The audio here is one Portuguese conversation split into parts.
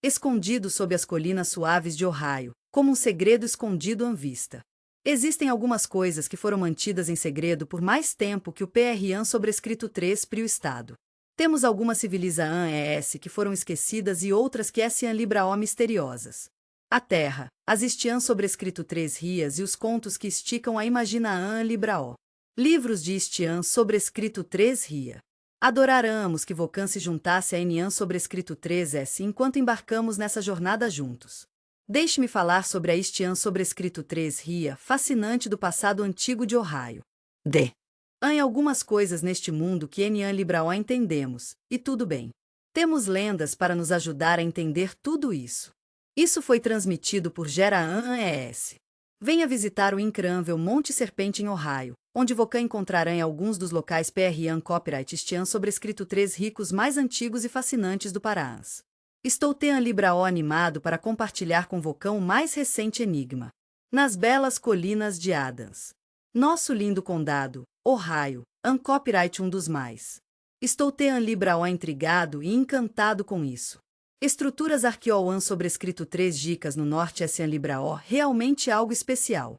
escondido sob as colinas suaves de Ohio, como um segredo escondido à vista. Existem algumas coisas que foram mantidas em segredo por mais tempo que o PRAN sobrescrito 3 para o Estado. Temos algumas civilizações ES que foram esquecidas e outras que SAN Libraó misteriosas. A Terra, as Istian sobrescrito 3 Rias e os contos que esticam a Imaginaã Libraó. Livros de Istian sobrescrito 3 Ria. Adoraramos que Vocan se juntasse a Enian sobrescrito 3S enquanto embarcamos nessa jornada juntos. Deixe-me falar sobre a Istian sobrescrito 3 Ria, fascinante do passado antigo de Ohio. Há algumas coisas neste mundo que Enian Libraó entendemos, e tudo bem. Temos lendas para nos ajudar a entender tudo isso. Isso foi transmitido por Geraã ES. Venha visitar o incrível Monte Serpente em Ohio, onde Vocan encontrará em alguns dos locais PRAN Copyright Istian sobrescrito 3 ricos mais antigos e fascinantes do Paraná. Estou Tean Libraó animado para compartilhar com Vocan o mais recente enigma. Nas belas colinas de Adams. Nosso lindo condado, Ohio, Copyright um dos mais. Estou Tean Libraó intrigado e encantado com isso. Estruturas Arqueoan sobrescrito 3 dicas no norte SAN Libraó, realmente algo especial.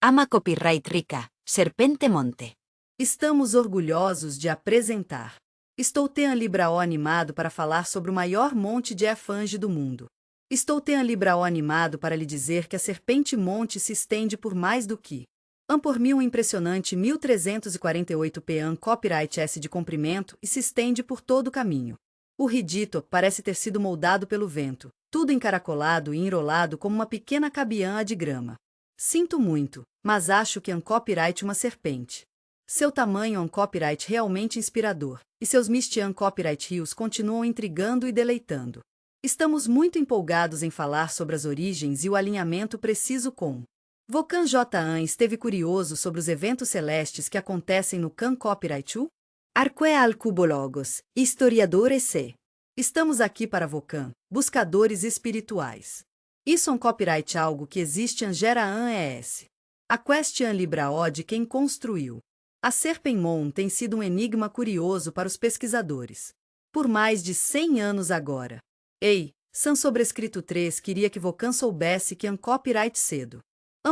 Ama Copyright Rica, Serpente Monte. Estamos orgulhosos de apresentar. Estou Tean Libraó animado para falar sobre o maior monte de Efange do mundo. Estou Tean Libraó animado para lhe dizer que a Serpente Monte se estende por mais do que por um impressionante 1348 p'an Copyright S de comprimento e se estende por todo o caminho. O ridito parece ter sido moldado pelo vento, tudo encaracolado e enrolado como uma pequena cabiã de grama. Sinto muito, mas acho que Copyright uma serpente. Seu tamanho Copyright realmente inspirador, e seus Mistian Copyright rios continuam intrigando e deleitando. Estamos muito empolgados em falar sobre as origens e o alinhamento preciso com Vocan Jan esteve curioso sobre os eventos celestes que acontecem no Can Copyright U? Arquealcubologos, historiadores C. Estamos aqui para Vocan, buscadores espirituais. Isso copyright algo que existe em Geraã ES. A Question Libraó de quem construiu. A Serpenmon tem sido um enigma curioso para os pesquisadores. Por mais de 100 anos agora. Ei, San sobrescrito 3 queria que Vocan soubesse que copyright cedo.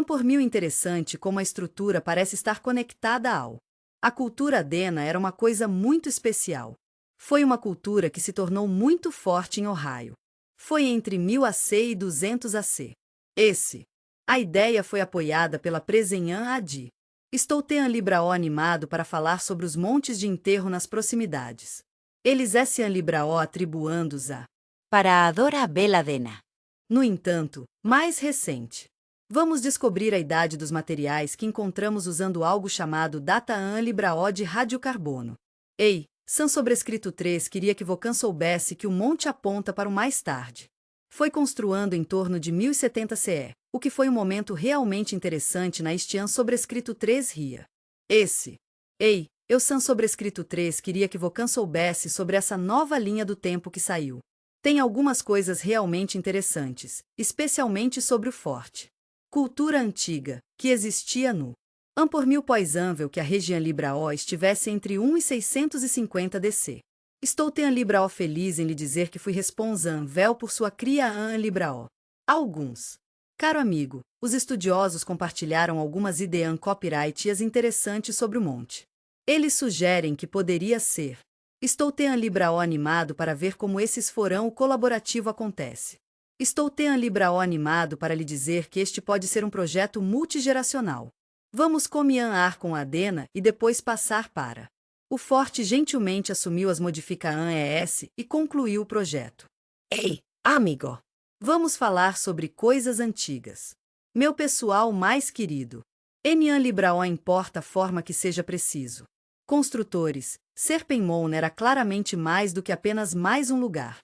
Por mil interessante como a estrutura parece estar conectada ao. A cultura Adena era uma coisa muito especial. Foi uma cultura que se tornou muito forte em Ohio. Foi entre 1000 AC e 200 AC. A ideia foi apoiada pela Presenhan Adi. Estou Tean Libraó animado para falar sobre os montes de enterro nas proximidades. Eles SAN Libraó atribuando-os a Para Adora Bela Dena. No entanto, mais recente. Vamos descobrir a idade dos materiais que encontramos usando algo chamado Dataan Libraó de radiocarbono. Ei, San sobrescrito 3 queria que Vocan soubesse que o monte aponta para o mais tarde. Foi construindo em torno de 1070 CE, o que foi um momento realmente interessante na Istian sobrescrito 3 Ria. Ei, eu San sobrescrito 3 queria que Vocan soubesse sobre essa nova linha do tempo que saiu. Tem algumas coisas realmente interessantes, especialmente sobre o forte. Cultura antiga, que existia no por mil pós-anvel que a região Libraó estivesse entre 1 e 650 DC. Estou Tean Libraó feliz em lhe dizer que fui responsável por sua cria Libraó. Alguns. Caro amigo, os estudiosos compartilharam algumas ideias copyright e as interessantes sobre o monte. Eles sugerem que poderia ser. Estou Tean Libraó animado para ver como esses forão o colaborativo acontece. Estou Tean Libraó animado para lhe dizer que este pode ser um projeto multigeracional. Vamos começar com a Adena e depois passar para. O Forte gentilmente assumiu as modificações ES e concluiu o projeto. Ei, amigo! Vamos falar sobre coisas antigas. Meu pessoal mais querido. Enian Libraó importa a forma que seja preciso. Construtores, Serpenmon era claramente mais do que apenas mais um lugar.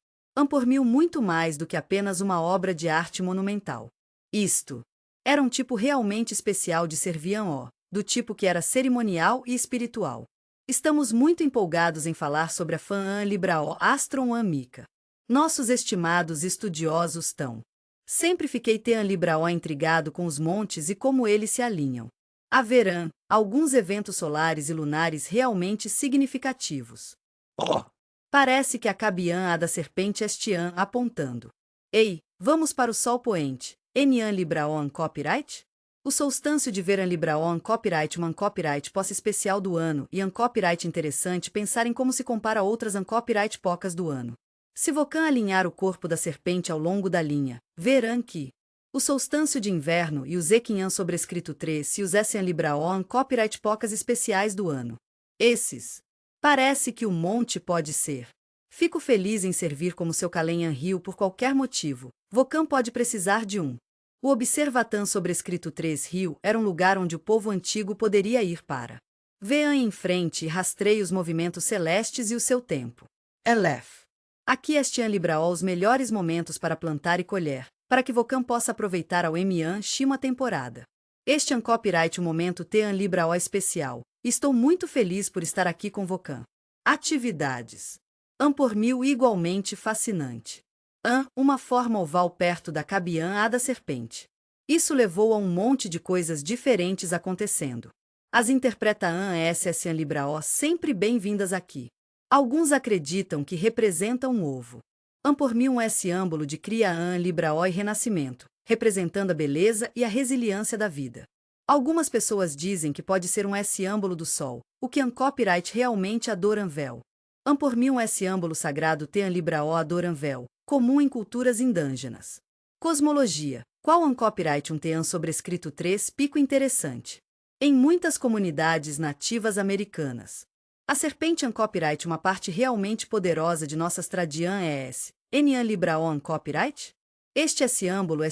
Por mil muito mais do que apenas uma obra de arte monumental. Isto era um tipo realmente especial de Servian do tipo que era cerimonial e espiritual. Estamos muito empolgados em falar sobre a Fan Libraó Astron Amica. Nossos estimados estudiosos estão. Sempre fiquei Tean Libraó intrigado com os montes e como eles se alinham. Haverão alguns eventos solares e lunares realmente significativos. Parece que a Cabian a da Serpente Estian apontando. Ei, vamos para o sol poente. Enian Libraon Copyright? O solstâncio de verão Libraon Copyright uma copyright posse especial do ano e copyright interessante pensar em como se compara a outras copyright pocas do ano. Se Vocan alinhar o corpo da serpente ao longo da linha, verão que o solstâncio de inverno e os Equinhan sobrescrito 3 se usessem Libraon copyright pocas especiais do ano. Esses. Parece que o monte pode ser. Fico feliz em servir como seu Calenhan Rio por qualquer motivo. Vocan pode precisar de um. O Observatan sobrescrito 3 Rio era um lugar onde o povo antigo poderia ir para. Vean em frente e rastreie os movimentos celestes e o seu tempo. Elef. Aqui estiam Libraol os melhores momentos para plantar e colher, para que Vocan possa aproveitar ao Emian Shima temporada. Este copyright o momento Tean Libraol especial. Estou muito feliz por estar aqui com Vocan. Atividades. Por mil igualmente fascinante. Uma forma oval perto da cabiã da serpente. Isso levou a um monte de coisas diferentes acontecendo. As interpreta SSN Libraó sempre bem-vindas aqui. Alguns acreditam que representam um ovo. Por mil um símbolo de cria Libraó e renascimento, representando a beleza e a resiliência da vida. Algumas pessoas dizem que pode ser um símbolo do sol, o que copyright realmente adoram véu. Por mil um símbolo sagrado Tean Libraó adoram véu, comum em culturas indígenas. Cosmologia. Qual copyright Tean sobrescrito 3 pico interessante. Em muitas comunidades nativas americanas. A serpente copyright uma parte realmente poderosa de nossas tradições Enian Libraon copyright? Este símbolo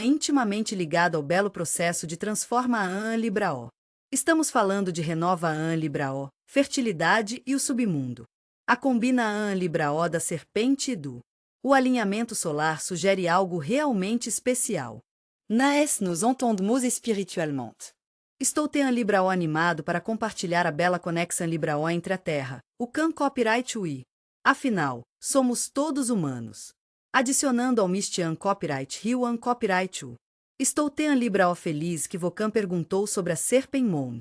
intimamente ligado ao belo processo de transforma Libraó. Estamos falando de renova Libraó, fertilidade e o submundo. A combina Libraó da serpente e do. O alinhamento solar sugere algo realmente especial. Naes nos entendemos espiritualmente. Estou Tean Libraó animado para compartilhar a bela conexão Libraó entre a Terra, o copyright UI. Afinal, somos todos humanos. Adicionando ao Mistian copyright Rio copyright U. Estou Tean Libraó feliz que Vocan perguntou sobre a Serpenmon.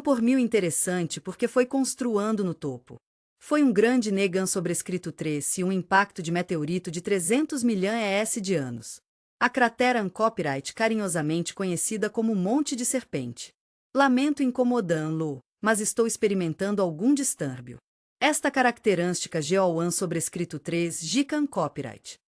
Por mil interessante porque foi construindo no topo. Foi um grande negan sobrescrito 3 e um impacto de meteorito de 300 milhões de anos. A cratera copyright carinhosamente conhecida como Monte de Serpente. Lamento incomodá-lo, mas estou experimentando algum distúrbio. Esta característica geoan sobrescrito 3 Gican copyright.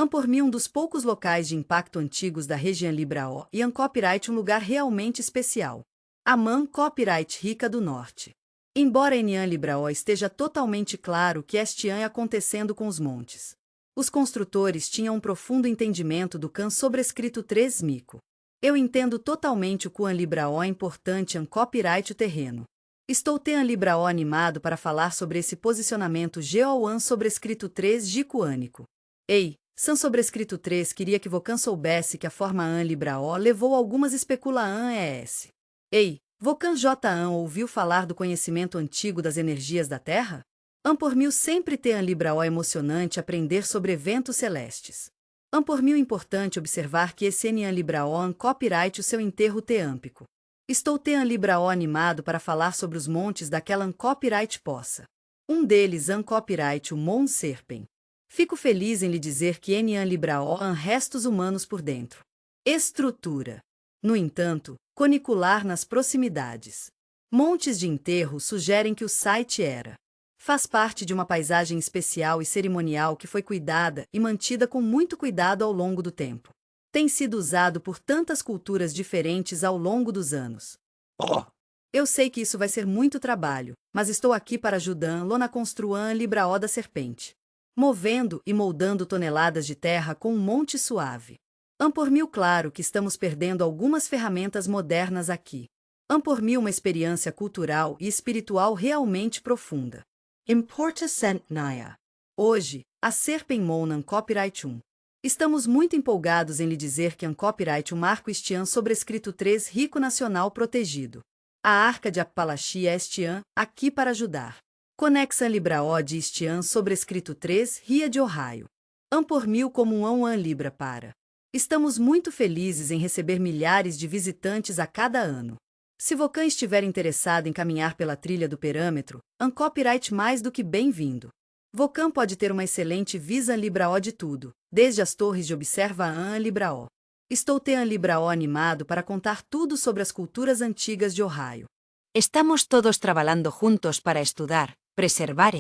Por mim um dos poucos locais de impacto antigos da região Libraó e copyright um lugar realmente especial. Aman copyright rica do norte. Embora Enian Libraó esteja totalmente claro que este ano acontecendo com os montes. Os construtores tinham um profundo entendimento do Can sobrescrito 3 mico. Eu entendo totalmente o Quan Libraó importante copyright o terreno. Estou Tean Libraó animado para falar sobre esse posicionamento Geoan sobrescrito 3 gicoânico. Ei, San sobrescrito 3 queria que Vocan soubesse que a forma Libraó levou algumas especulações Ei, Vocan Jan ouviu falar do conhecimento antigo das energias da Terra? Por mil sempre Tean Libraó emocionante aprender sobre eventos celestes. Por mil importante observar que esse Enian Libraó copyright o seu enterro teâmpico. Estou Tean Libraó animado para falar sobre os montes daquela copyright poça. Um deles copyright o Mon Serpen. Fico feliz em lhe dizer que Enian Libraó restos humanos por dentro. Estrutura. No entanto, conicular nas proximidades. Montes de enterro sugerem que o site era. Faz parte de uma paisagem especial e cerimonial que foi cuidada e mantida com muito cuidado ao longo do tempo. Tem sido usado por tantas culturas diferentes ao longo dos anos. Eu sei que isso vai ser muito trabalho, mas estou aqui para ajudá-lo na construção Libraó da serpente. Movendo e moldando toneladas de terra com um monte suave. Por mil claro que estamos perdendo algumas ferramentas modernas aqui. Por mil uma experiência cultural e espiritual realmente profunda. Importa Naya. Hoje, a Serpenmon copyright 1. Estamos muito empolgados em lhe dizer que copyright marco este sobrescrito 3 rico nacional protegido. A Arca de Apalachi este aqui para ajudar. Conexa Libraó de este sobrescrito 3 Ria de Ohio. Por mil como um Libra para. Estamos muito felizes em receber milhares de visitantes a cada ano. Se Vocan estiver interessado em caminhar pela trilha do perâmetro, copyright mais do que bem-vindo. Vocan pode ter uma excelente visa Libraó de tudo, desde as torres de observa a Libraó. Estou te Libraó animado para contar tudo sobre as culturas antigas de Ohio. Estamos todos trabalhando juntos para estudar, preservar.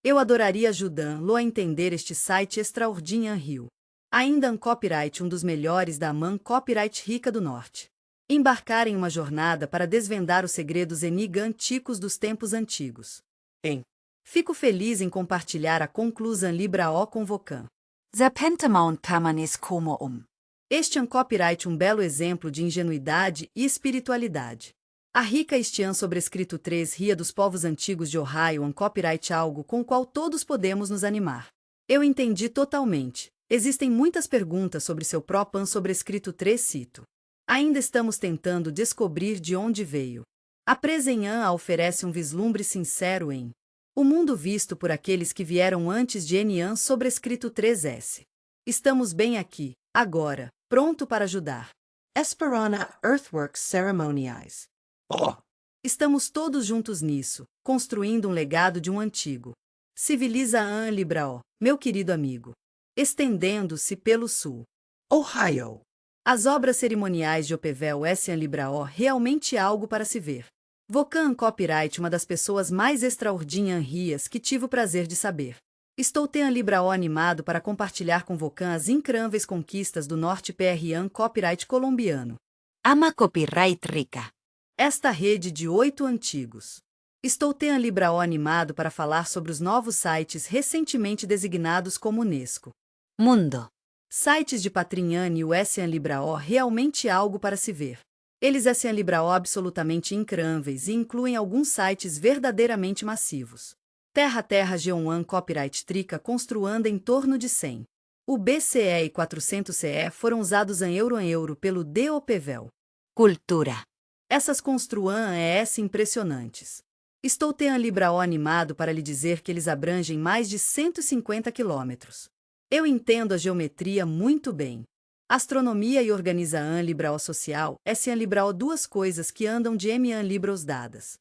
Eu adoraria ajudá-lo a entender este site extraordinário. Ainda um copyright um dos melhores da Man Copyright Rica do Norte. Embarcar em uma jornada para desvendar os segredos enigmáticos dos tempos antigos. Fico feliz em compartilhar a conclusão Libraó com Vocan. Serpentemount permanes como Este é um copyright um belo exemplo de ingenuidade e espiritualidade. A rica este sobrescrito 3 ria dos povos antigos de Ohio um copyright algo com o qual todos podemos nos animar. Eu entendi totalmente. Existem muitas perguntas sobre seu próprio sobrescrito 3 cito. Ainda estamos tentando descobrir de onde veio. A Presenhan oferece um vislumbre sincero em o mundo visto por aqueles que vieram antes de Enian sobrescrito 3S. Estamos bem aqui, agora, pronto para ajudar. Esperana Earthworks Ceremoniais. Estamos todos juntos nisso, construindo um legado de um antigo. Civiliza An Libraó, meu querido amigo. Estendendo-se pelo sul. Ohio. As obras cerimoniais de Opevel An Libraó realmente algo para se ver. Vocan Copyright uma das pessoas mais extraordinárias que tive o prazer de saber. Estou te Libraó animado para compartilhar com Vocan as incríveis conquistas do Norte PRAN Copyright colombiano. Ama copyright rica. Esta rede de 8 antigos. Estou te Libraó animado para falar sobre os novos sites recentemente designados como Unesco. Mundo. Sites de patrimônio e o An Libraó realmente algo para se ver. Eles An Libraó absolutamente incríveis e incluem alguns sites verdadeiramente massivos. Terra G1 Copyright Trica construanda em torno de 100. O BCE e 400CE foram usados em euro pelo DOPVEL. Cultura. Essas construam impressionantes. Estou te Libraó animado para lhe dizer que eles abrangem mais de 150 quilômetros. Eu entendo a geometria muito bem. Astronomia e organiza An Libraó social, An Libraó duas coisas que andam de An Libros dadas.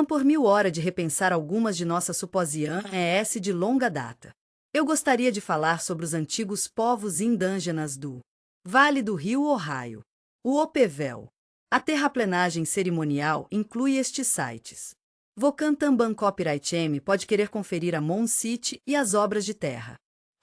Por 1000 horas de repensar algumas de nossas suposições de longa data. Eu gostaria de falar sobre os antigos povos indígenas do Vale do Rio Ohio. O Opevel. A terraplenagem cerimonial inclui estes sites. Vocan Tamban Copyright M pode querer conferir a Mon City e as obras de terra.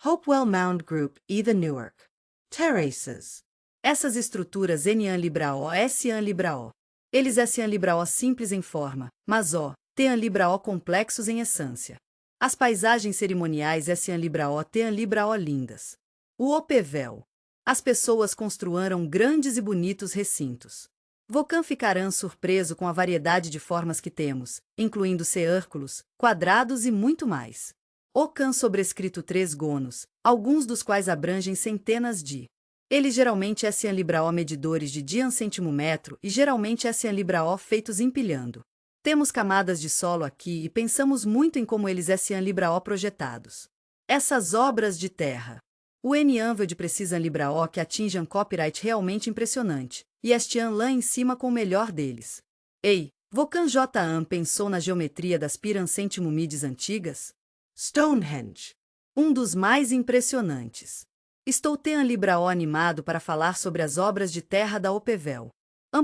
Hopewell Mound Group e The Newark. Terraces. Essas estruturas An Libraó An Libraó. Eles An Libraó simples em forma, mas An Libraó complexos em essência. As paisagens cerimoniais An Libraó An Libraó lindas. O Opevel. As pessoas construíram grandes e bonitos recintos. Vocan ficará surpreso com a variedade de formas que temos, incluindo círculos, quadrados e muito mais. Ocan sobrescrito 3 gonos, alguns dos quais abrangem centenas de. Eles geralmente An Libraó medidores de dian centímetro e geralmente An Libraó feitos empilhando. Temos camadas de solo aqui e pensamos muito em como eles An Libraó projetados. Essas obras de terra. O N-Anvel de Precisan Libraó que atingem copyright realmente impressionante, e Estian lá em cima com o melhor deles. Ei, Vocan J.An pensou na geometria das pirâmides antigas? Stonehenge. Um dos mais impressionantes. Estou te Libraó animado para falar sobre as obras de terra da Opevel.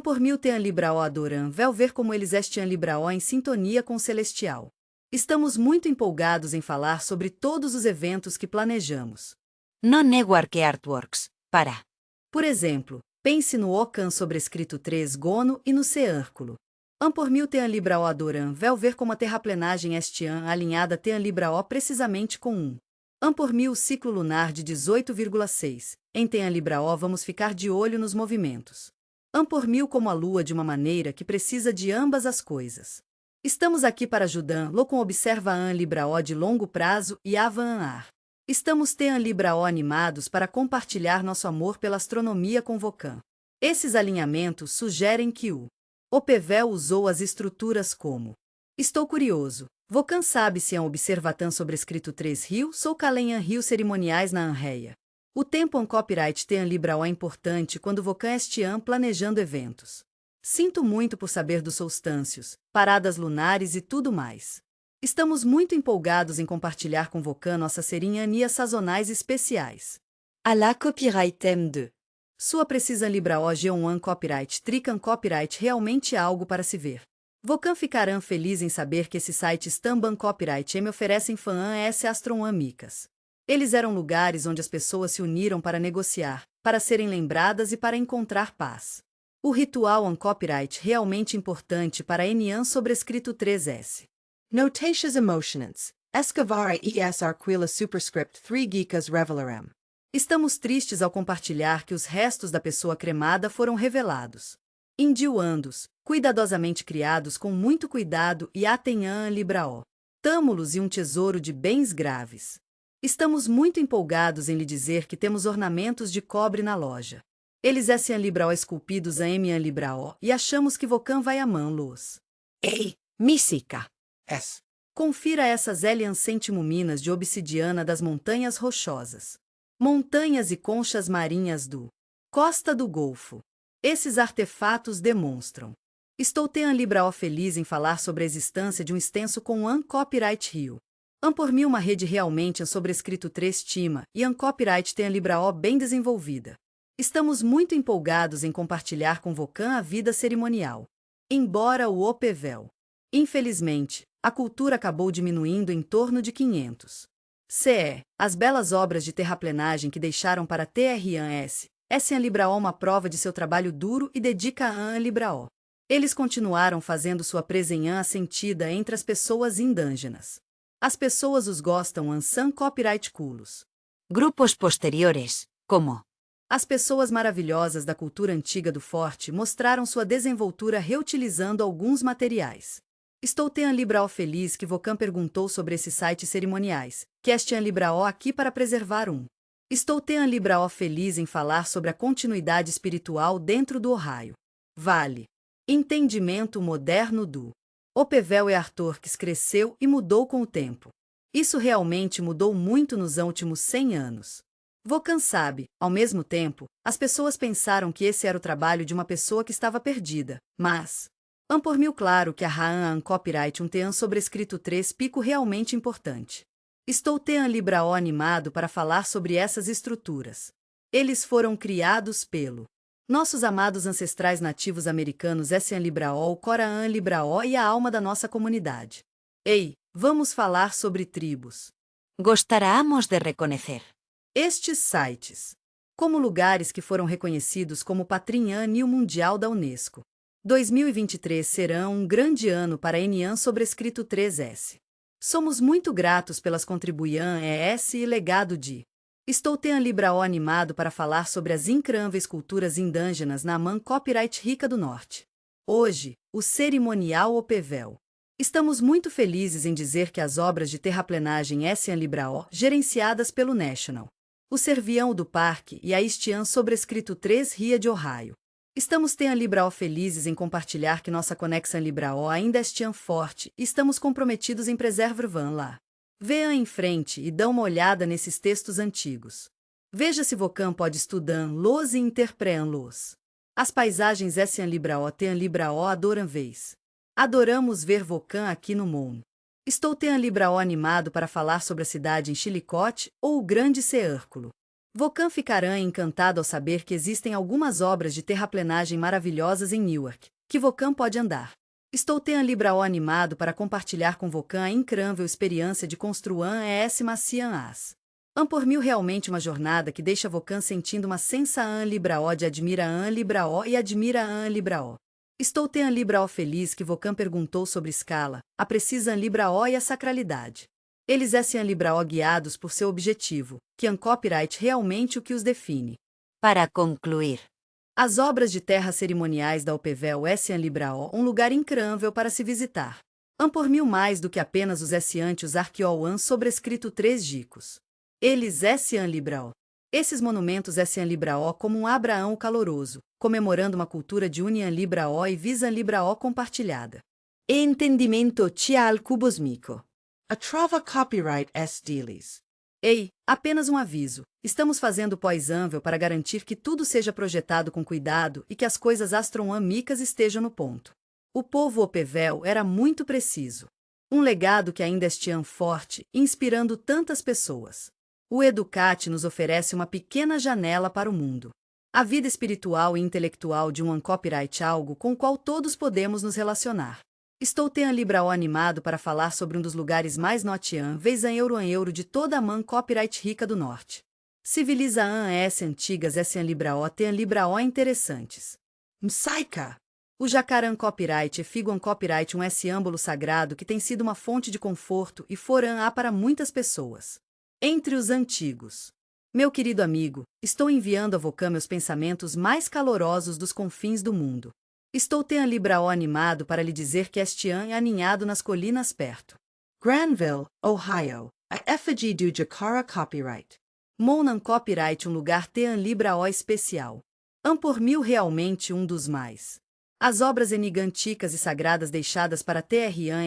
Por 1000 te Libraó adoram ver como eles An Libraó em sintonia com o celestial. Estamos muito empolgados em falar sobre todos os eventos que planejamos. Non-Network Artworks, para. Por exemplo, pense no Ocan sobrescrito 3 gono e no círculo. Por 1000 te Libraó adoram ver como a terraplenagem Estian alinhada te Libraó precisamente com por 1000 ciclo lunar de 18,6. Em te Libraó vamos ficar de olho nos movimentos. Por 1000 como a lua de uma maneira que precisa de ambas as coisas. Estamos aqui para ajudá-lo com observa An Libraó de longo prazo e Avanar. Estamos te Libraó animados para compartilhar nosso amor pela astronomia com Vocan. Esses alinhamentos sugerem que o Opevel usou as estruturas como. Estou curioso. Vocan sabe se observatan sobrescrito 3 rio sou Calenhan rio cerimoniais na Anreia. O tempo copyright te Libraó é importante quando Vocan Estian planejando eventos. Sinto muito por saber dos solstâncios, paradas lunares e tudo mais. Estamos muito empolgados em compartilhar com Vocan nossas serinhanias sazonais especiais. À la copyright M2. Sua Precision Librao G1 Copyright Trican Copyright realmente é algo para se ver. Vocan ficará feliz em saber que esses sites também copyright me oferecem fã S Astron Amicas. Eles eram lugares onde as pessoas se uniram para negociar, para serem lembradas e para encontrar paz. O ritual copyright realmente importante para Enian sobrescrito 3S. Notations emotionants. Escavara es arquila superscript 3 geekas revelaram. Estamos tristes ao compartilhar que os restos da pessoa cremada foram revelados. Indioandos, cuidadosamente criados com muito cuidado e atenhã libraó. Tâmulos e um tesouro de bens graves. Estamos muito empolgados em lhe dizer que temos ornamentos de cobre na loja. Eles são libraó esculpidos a Emian libraó e achamos que Vocan vai amá-los. Ei, mística. Confira essas Elian centimuminas de obsidiana das montanhas rochosas. Montanhas e conchas marinhas do Costa do Golfo. Esses artefatos demonstram. Estou libraó feliz em falar sobre a existência de um extenso com copyright rio. Por mim uma rede realmente sobrescrito 3 estima e copyright tem a libraó bem desenvolvida. Estamos muito empolgados em compartilhar com Vocan a vida cerimonial. Embora o OPVEL. Infelizmente, a cultura acabou diminuindo em torno de 500. As belas obras de terraplenagem que deixaram para TRANS, a libraó uma prova de seu trabalho duro e dedica a libraó. Eles continuaram fazendo sua presença sentida entre as pessoas indígenas. As pessoas os gostam são copyright culos. Grupos posteriores, como As pessoas maravilhosas da cultura antiga do forte mostraram sua desenvoltura reutilizando alguns materiais. Estou libraó feliz que Vocan perguntou sobre esses sites cerimoniais, que este libraó aqui para preservar Estou libraó feliz em falar sobre a continuidade espiritual dentro do Ohio Vale. Entendimento moderno do OPVEL é Arthur que cresceu e mudou com o tempo. Isso realmente mudou muito nos últimos 100 anos. Vocan sabe, ao mesmo tempo, as pessoas pensaram que esse era o trabalho de uma pessoa que estava perdida, mas por mil claro que a Haan copyright tean sobrescrito 3 pico realmente importante. Estou libraó animado para falar sobre essas estruturas. Eles foram criados pelo nossos amados ancestrais nativos americanos libraó, o Coraan libraó e a alma da nossa comunidade. Ei, vamos falar sobre tribos. gostaríamos de reconhecer Estes sites, como lugares que foram reconhecidos como Patrimônio Mundial da Unesco. 2023 será um grande ano para Enian sobrescrito 3S. Somos muito gratos pelas contribuições e legado de. Estou libraó animado para falar sobre as incríveis culturas indígenas na copyright rica do norte. Hoje, o cerimonial OPVEL. Estamos muito felizes em dizer que as obras de terraplenagem libraó, gerenciadas pelo National, o Servião do Parque e a Istian sobrescrito 3 Ria de Ohio. Estamos libraó felizes em compartilhar que nossa conexão libraó ainda é forte e estamos comprometidos em preservar lá. Veja em frente e dê uma olhada nesses textos antigos. Veja se Vocan pode estudá-los e interpretá-los. As paisagens libraó tem libraó adoram vez. Adoramos ver Vocan aqui no mundo. Estou libraó animado para falar sobre a cidade em Chillicothe ou o Grande Círculo. Vocan ficará encantado ao saber que existem algumas obras de terraplenagem maravilhosas em Newark, que Vocan pode andar. Estou libraó animado para compartilhar com Vocan a incrível experiência de construir macian as. Por mil realmente uma jornada que deixa Vocan sentindo uma sensação libraó de admira libraó e admira libraó. Estou libraó feliz que Vocan perguntou sobre escala, a precisa libraó e a sacralidade. Eles são libraó guiados por seu objetivo, que copyright realmente o que os define. para concluir. As obras de terra cerimoniais da OPVEL são libraó um lugar incrível para se visitar. Por mil mais do que apenas os esciantes arqueoan sobrescrito 3 dicos. Eles são libraó. Esses monumentos são libraó como um Abraão caloroso, comemorando uma cultura de união libraó e visa libraó compartilhada. Entendimento tial cubosmico. A trova copyright deles. Ei, apenas um aviso. Estamos fazendo pós-ânvel para garantir que tudo seja projetado com cuidado e que as coisas astronomicas estejam no ponto. O povo OPVEL era muito preciso. Um legado que ainda é forte, inspirando tantas pessoas. O Educate nos oferece uma pequena janela para o mundo. A vida espiritual e intelectual de um uncopyright, algo com o qual todos podemos nos relacionar. Estou Libraó animado para falar sobre um dos lugares mais notáveis em euro de toda a man copyright rica do norte. Civiliza s antigas Libraó interessantes. Msaika. O Jacaran Copyright e Figuan Copyright um símbolo sagrado que tem sido uma fonte de conforto e foram para muitas pessoas. Entre os antigos. Meu querido amigo, estou enviando a Vocan meus pensamentos mais calorosos dos confins do mundo. Estou Libraó animado para lhe dizer que este ano é aninhado nas colinas perto. Granville, Ohio. A effigy do Jacara Copyright. Monan Copyright um lugar Libraó especial. Por mil realmente um dos mais. As obras enigânticas e sagradas deixadas para TRAN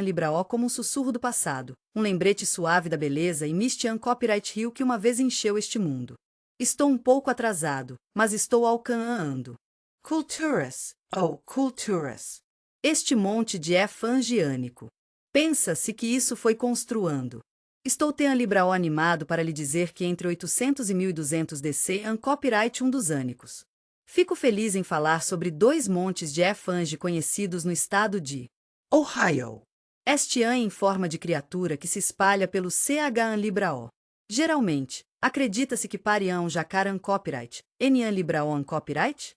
Libraó como um sussurro do passado, um lembrete suave da beleza e Mistian Copyright Rio que uma vez encheu este mundo. Estou um pouco atrasado, mas estou alcançando. Culturas. Oh, culturas. Este monte de fangiânico. Pensa-se que isso foi construindo. Estou Libraó animado para lhe dizer que entre 800 e 1200 DC Copyright um dos ânicos. Fico feliz em falar sobre dois montes de fangi conhecidos no estado de Ohio. Este em forma de criatura que se espalha pelo Libraó. Geralmente, acredita-se que pariam Jacaran Copyright, Libraó Copyright?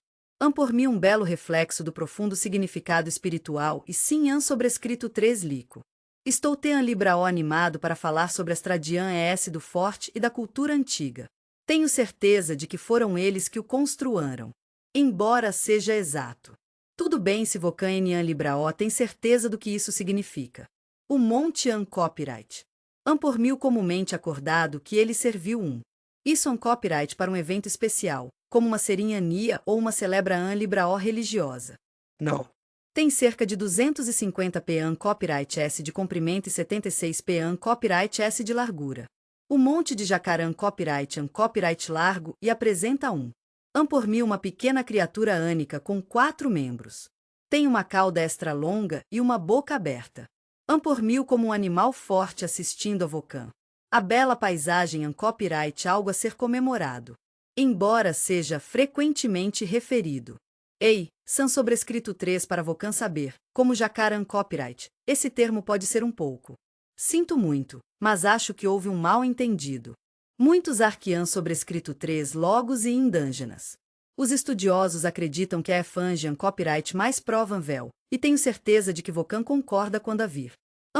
Por mim um belo reflexo do profundo significado espiritual e sim sobrescrito 3 lico. Estou Libraó animado para falar sobre as tradian do forte e da cultura antiga. Tenho certeza de que foram eles que o construíram. Embora seja exato. Tudo bem se Vocan Libraó tem certeza do que isso significa. O Monte Copyright. Por mil comumente acordado que ele serviu Isso copyright para um evento especial, como uma cerimônia ou uma celebra Libraó religiosa. Não. Tem cerca de 250 p'n copyright S de comprimento e 76 p'n copyright S de largura. O monte de Jacaran Copyright largo e apresenta por mil uma pequena criatura ânica com 4 membros. Tem uma cauda extra longa e uma boca aberta. Por mil como um animal forte assistindo a Vocan. A bela paisagem copyright algo a ser comemorado. Embora seja frequentemente referido. Ei, são sobrescrito 3 para Vocan saber, como Jacaran Copyright, esse termo pode ser um pouco. Sinto muito, mas acho que houve um mal-entendido. Muitos arqueãs sobrescrito 3 logos e indígenas. Os estudiosos acreditam que é Fangian Copyright mais provável, e tenho certeza de que Vocan concorda quando a vir.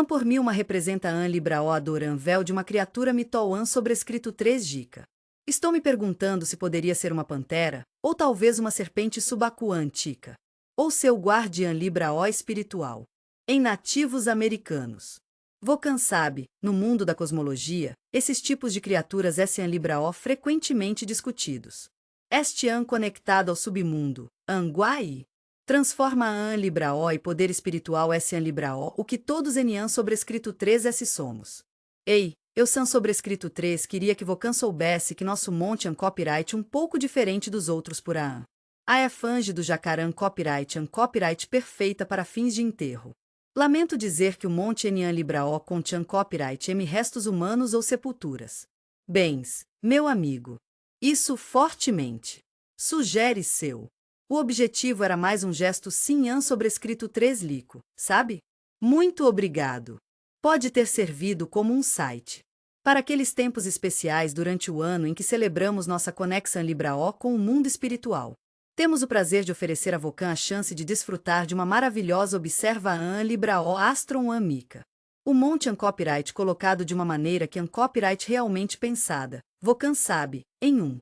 Por mil uma representa Libraó adoranvel de uma criatura mitoan sobrescrito 3 dica. Estou me perguntando se poderia ser uma pantera, ou talvez uma serpente subacuã antiga. Ou seu guardiã Libraó espiritual. Em nativos americanos. Vocan sabe, no mundo da cosmologia, esses tipos de criaturas Libraó frequentemente discutidos. Este conectado ao submundo, Guai, transforma Libraó e poder espiritual Libraó o que todos Enian sobrescrito 3 somos. Ei, eu San sobrescrito 3 queria que Vocan soubesse que nosso monte copyright um pouco diferente dos outros por A fange do Jacaran Copyright perfeita para fins de enterro. Lamento dizer que o Monte Libraó contém copyright restos humanos ou sepulturas. Bens, meu amigo. Isso fortemente. Sugere seu. O objetivo era mais um gesto sim sobrescrito 3 lico, sabe? Muito obrigado. Pode ter servido como um site. Para aqueles tempos especiais durante o ano em que celebramos nossa conexão Libraó com o mundo espiritual. Temos o prazer de oferecer a Vocan a chance de desfrutar de uma maravilhosa observa Libraó Astron Amica. O monte Copyright colocado de uma maneira que Copyright realmente pensada. Vocan sabe, em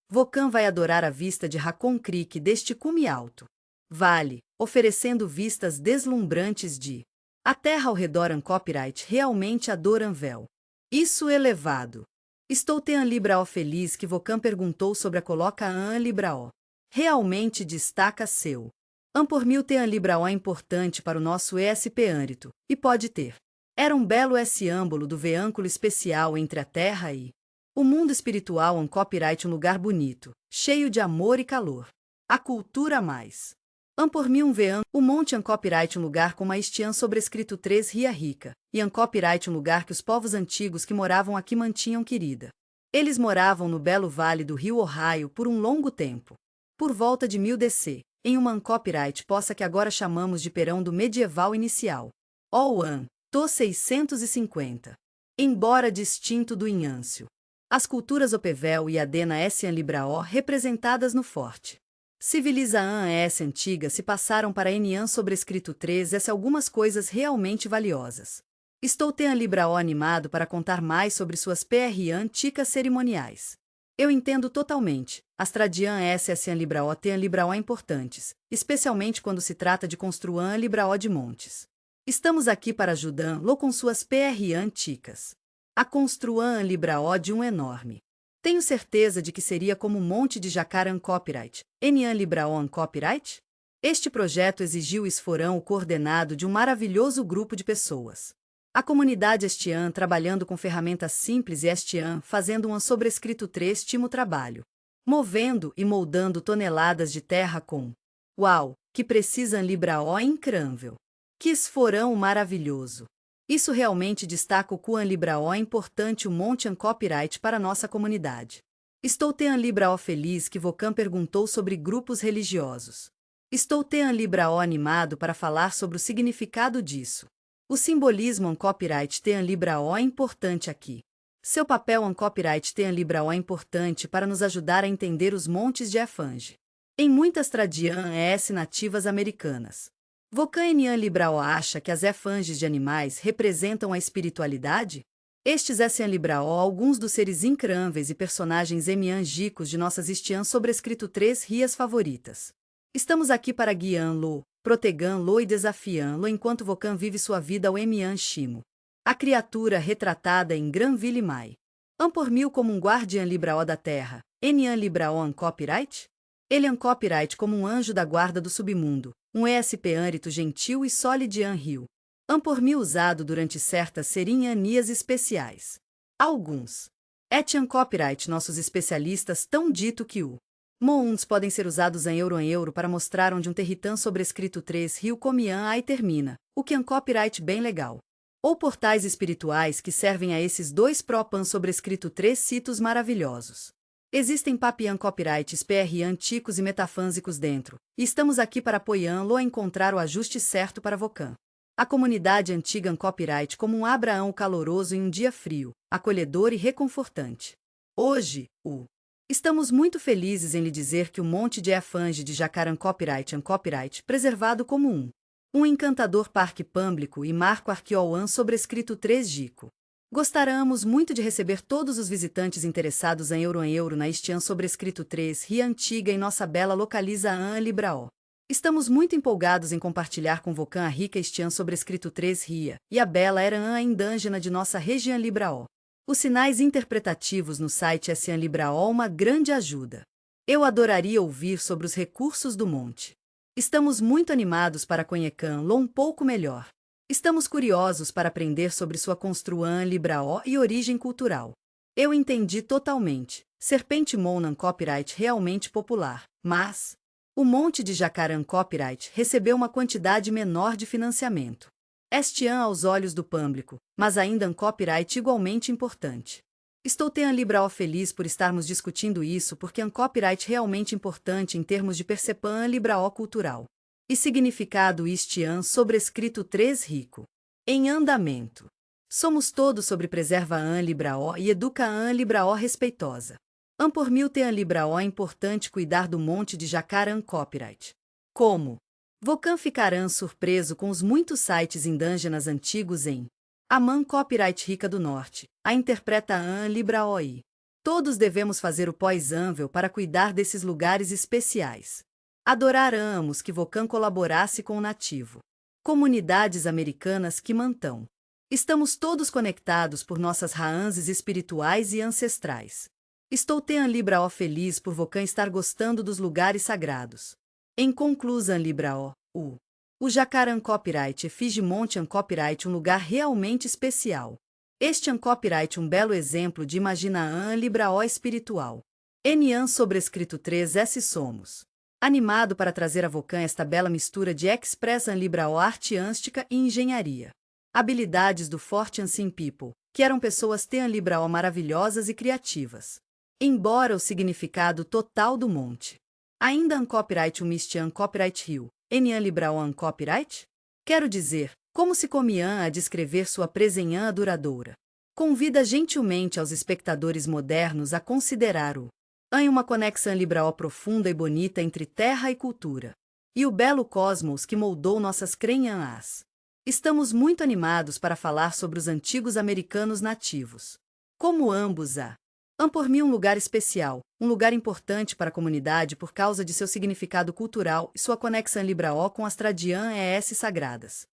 Vocan vai adorar a vista de Raccoon Creek deste cume alto. Vale, oferecendo vistas deslumbrantes de a terra ao redor Copyright realmente adoranvel. Isso elevado. Estou Libraó feliz que Vocan perguntou sobre a coloca Libraó. Realmente destaca seu. Por mil Libraó é importante para o nosso ESP âmbito, e pode ter. Era um belo âmbulo do veâculo especial entre a terra e o mundo espiritual Copyright um lugar bonito, cheio de amor e calor. A cultura mais An por mil vean, o monte An copyright um lugar com Estian sobrescrito 3 Ria Rica, e An copyright um lugar que os povos antigos que moravam aqui mantinham querida. Eles moravam no belo vale do rio Ohio por um longo tempo. Por volta de 1000 DC, em uma An copyright poça que agora chamamos de perão do medieval inicial. O An, to 650. Embora distinto do Inhâncio. As culturas Opevel e Adena S. An Libraó representadas no forte. Civiliza An S. antiga se passaram para Enian sobrescrito 3 S. algumas coisas realmente valiosas. Estou Tean Libraó animado para contar mais sobre suas PRAN ticas cerimoniais. Eu entendo totalmente. As Tradian S. An Libraó Tean Libraó importantes, especialmente quando se trata de construir Libraó de montes. Estamos aqui para ajudá-lo com suas PRAN ticas. A construir Libraó de um enorme. Tenho certeza de que seria como um monte de jacar An copyright, Enian Libraó An copyright? Este projeto exigiu esforão coordenado de um maravilhoso grupo de pessoas. A comunidade Estian trabalhando com ferramentas simples e Estian fazendo um sobrescrito 3 timo trabalho. Movendo e moldando toneladas de terra com. Uau, que precisa Libraó incrível! Que esforão maravilhoso! Isso realmente destaca o Kuan Libraó importante o monte An copyright para nossa comunidade. Estou Tean Libraó feliz que Vocan perguntou sobre grupos religiosos. Estou Tean Libraó animado para falar sobre o significado disso. O simbolismo An copyright Tean Libraó é importante aqui. Seu papel An copyright Tean Libraó é importante para nos ajudar a entender os montes de Efange. Em muitas Tradian S nativas americanas. Vocan Enian Libraó acha que as Efanges de animais representam a espiritualidade? Estes Essian Libraó alguns dos seres incríveis e personagens emiangicos de nossas Estian sobrescrito 3 rias favoritas. Estamos aqui para guiá-lo, protegê-lo e desafiá-lo enquanto Vocan vive sua vida ao Emian Shimo. A criatura retratada em Granville Mai. An por mil como um guardiã Libraó da terra, Enian Libraó An copyright? Ele An copyright como um anjo da guarda do submundo, um ESP ânrito gentil e solidian rio. An por mil usado durante certas cerimonias especiais. Alguns. Etian copyright nossos especialistas tão dito que o Mounds podem ser usados em euro para mostrar onde um territan sobrescrito 3 rio comian aí termina, o que é um copyright bem legal. Ou portais espirituais que servem a esses dois propan sobrescrito 3 citos maravilhosos. Existem papian copyrights PR antigos e metafânsicos dentro, e estamos aqui para apoiá-lo a encontrar o ajuste certo para Vocan. A comunidade antiga An copyright como um Abraão caloroso em um dia frio, acolhedor e reconfortante. Hoje, estamos muito felizes em lhe dizer que o monte de Efange de Jacar An copyright preservado como um encantador parque público e marco arqueoan sobrescrito 3 Gico. Gostaríamos muito de receber todos os visitantes interessados em euro na Estian sobrescrito 3 Ria Antiga em nossa bela localiza An Libraó. Estamos muito empolgados em compartilhar com Vocan a rica Estian sobrescrito 3 Ria, e a bela era An indígena de nossa região Libraó. Os sinais interpretativos no site Essian Libraó uma grande ajuda. Eu adoraria ouvir sobre os recursos do monte. Estamos muito animados para conhecer-lo um pouco melhor. Estamos curiosos para aprender sobre sua construção Libraó e origem cultural. Eu entendi totalmente. Serpente Monan copyright realmente popular, mas o monte de Jacaran copyright recebeu uma quantidade menor de financiamento. Estian aos olhos do público, mas ainda um copyright igualmente importante. Estou Tean Libraó feliz por estarmos discutindo isso porque um copyright realmente importante em termos de percepan Libraó cultural. E significado Estian sobrescrito 3 rico. Em andamento. Somos todos sobre preserva An Libraó e educa An Libraó respeitosa. An por mil Tean Libraó é importante cuidar do monte de Jacaran copyright. Como? Vocan ficarão surpreso com os muitos sites indígenas antigos em Aman Copyright Rica do Norte, a interpreta An Libraó e todos devemos fazer o pós-anvel para cuidar desses lugares especiais. Adoráramos que Vocan colaborasse com o nativo. Comunidades americanas que mantão. Estamos todos conectados por nossas raízes espirituais e ancestrais. Estou Tean Libraó feliz por Vocan estar gostando dos lugares sagrados. Em conclusão Libraó, o Jacaran Copyright efige Monte An Copyright um lugar realmente especial. Este An Copyright um belo exemplo de imagina An Libraó espiritual. Enian sobrescrito 3S somos. Animado para trazer a Vocan esta bela mistura de Express en Libraó artística e engenharia. Habilidades do Forte Ancien People, que eram pessoas Tean Libraó maravilhosas e criativas. Embora o significado total do monte. Ainda um copyright Mistian Copyright Rio, Enian Libraó Copyright? Quero dizer, como se comiam a descrever sua presença duradoura. Convida gentilmente aos espectadores modernos a considerar o em uma conexão Libraó profunda e bonita entre terra e cultura. E o belo cosmos que moldou nossas crenhas. Estamos muito animados para falar sobre os antigos americanos nativos. Como ambos por mim um lugar especial, um lugar importante para a comunidade por causa de seu significado cultural e sua conexão Libraó com as tradições sagradas.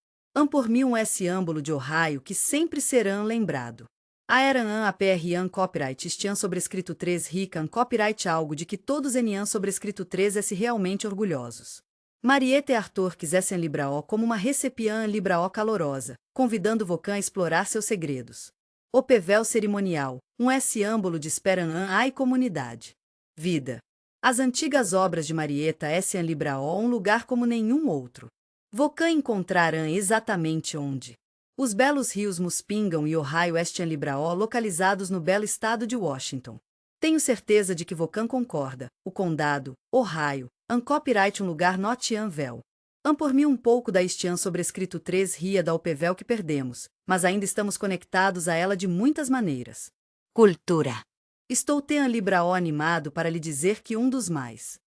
Por mim um âmbolo de Ohio que sempre serão lembrado. A eran a PRan copyright estian sobrescrito 3 rican copyright algo de que todos eniam sobrescrito 3 realmente orgulhosos. Marieta e Arthur quisessem Libraó como uma recepiã Libraó calorosa, convidando Vocan a explorar seus segredos. O pevel cerimonial, um âmbolo de esperan ai comunidade. Vida. As antigas obras de Marieta en Libraó um lugar como nenhum outro. Vocan encontrarão exatamente onde. Os belos rios Muspingam e Ohio en Libraó localizados no belo estado de Washington. Tenho certeza de que Vocan concorda, o condado, Ohio, copyright um lugar notian vel. Por mim um pouco da estian sobrescrito 3 ria da opevel que perdemos, mas ainda estamos conectados a ela de muitas maneiras. Cultura. Estou Tean Libraó animado para lhe dizer que um dos mais.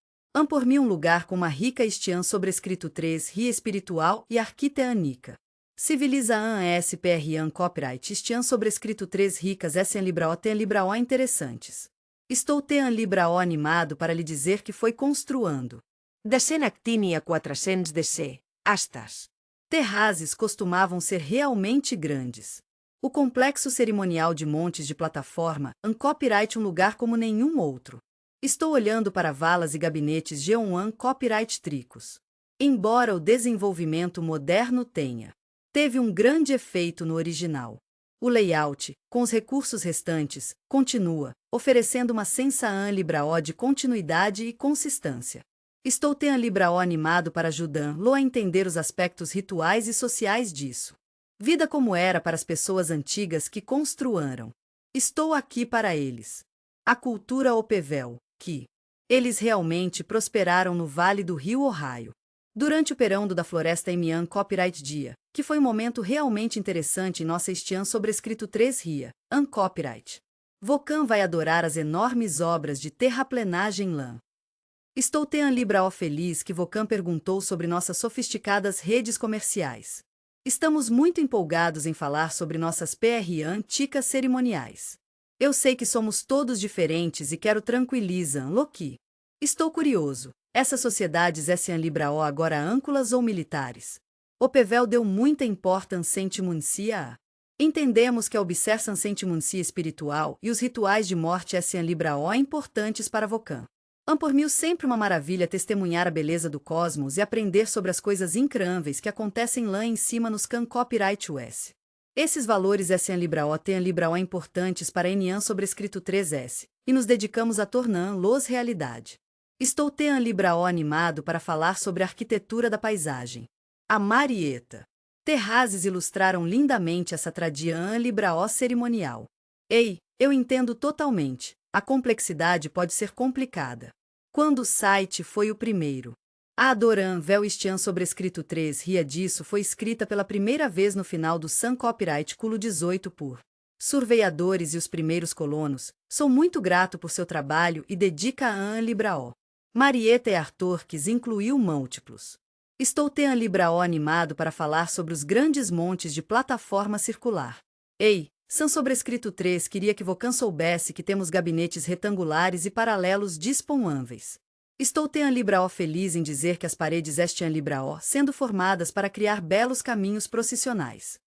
Por mim um lugar com uma rica estian sobrescrito 3 ria espiritual e arquiteânica. Civiliza SPRan copyright estian sobrescrito 3 ricas en Libraó Tean Libraó interessantes. Estou Tean Libraó animado para lhe dizer que foi construando. De 100 actini a 400 DC, astas. Terrazes costumavam ser realmente grandes. O complexo cerimonial de montes de plataforma, copyright um lugar como nenhum outro. Estou olhando para valas e gabinetes G1 copyright tricos. Embora o desenvolvimento moderno teve um grande efeito no original. O layout, com os recursos restantes, continua, oferecendo uma sensação Libraó de continuidade e consistência. Estou Tean Libraó animado para ajudá-lo a entender os aspectos rituais e sociais disso. Vida como era para as pessoas antigas que construíram. Estou aqui para eles. A cultura Opevel, que eles realmente prosperaram no Vale do Rio Ohio. Durante o período da Floresta Emian Copyright Dia, que foi um momento realmente interessante em nossa estian sobrescrito 3 ria, copyright. Vocan vai adorar as enormes obras de terraplenagem lã. Estou Tean Libraó feliz que Vocan perguntou sobre nossas sofisticadas redes comerciais. Estamos muito empolgados em falar sobre nossas PRan ticas cerimoniais. Eu sei que somos todos diferentes e quero tranquilizar-lo que estou curioso. Essas sociedades en Libraó agora âncolas ou militares? O pevel deu muita importância a. Entendemos que a observância sentimuncia espiritual e os rituais de morte en Libraó importantes para Vocan. Por mim sempre uma maravilha testemunhar a beleza do cosmos e aprender sobre as coisas incríveis que acontecem lá em cima nos copyright US. Esses valores en Libraó Tean Libraó importantes para Enian sobrescrito 3S, e nos dedicamos a torná-los realidade. Estou Tean Libraó animado para falar sobre a arquitetura da paisagem. A Marieta. Terrazes ilustraram lindamente essa tradição Libraó cerimonial. Ei, eu entendo totalmente. A complexidade pode ser complicada. Quando o site foi o primeiro. A Adoran Vel estian sobrescrito 3 ria disso foi escrita pela primeira vez no final do Sun Copyright Culo 18 por surveiadores e os primeiros colonos. Sou muito grato por seu trabalho e dedica a Libraó. Marieta e Arthur quis incluiu múltiplos. Estou Tean Libraó animado para falar sobre os grandes montes de plataforma circular. Ei, San sobrescrito 3 queria que Vocan soubesse que temos gabinetes retangulares e paralelos disponíveis. Estou Tean Libraó feliz em dizer que as paredes estian Libraó sendo formadas para criar belos caminhos processionais.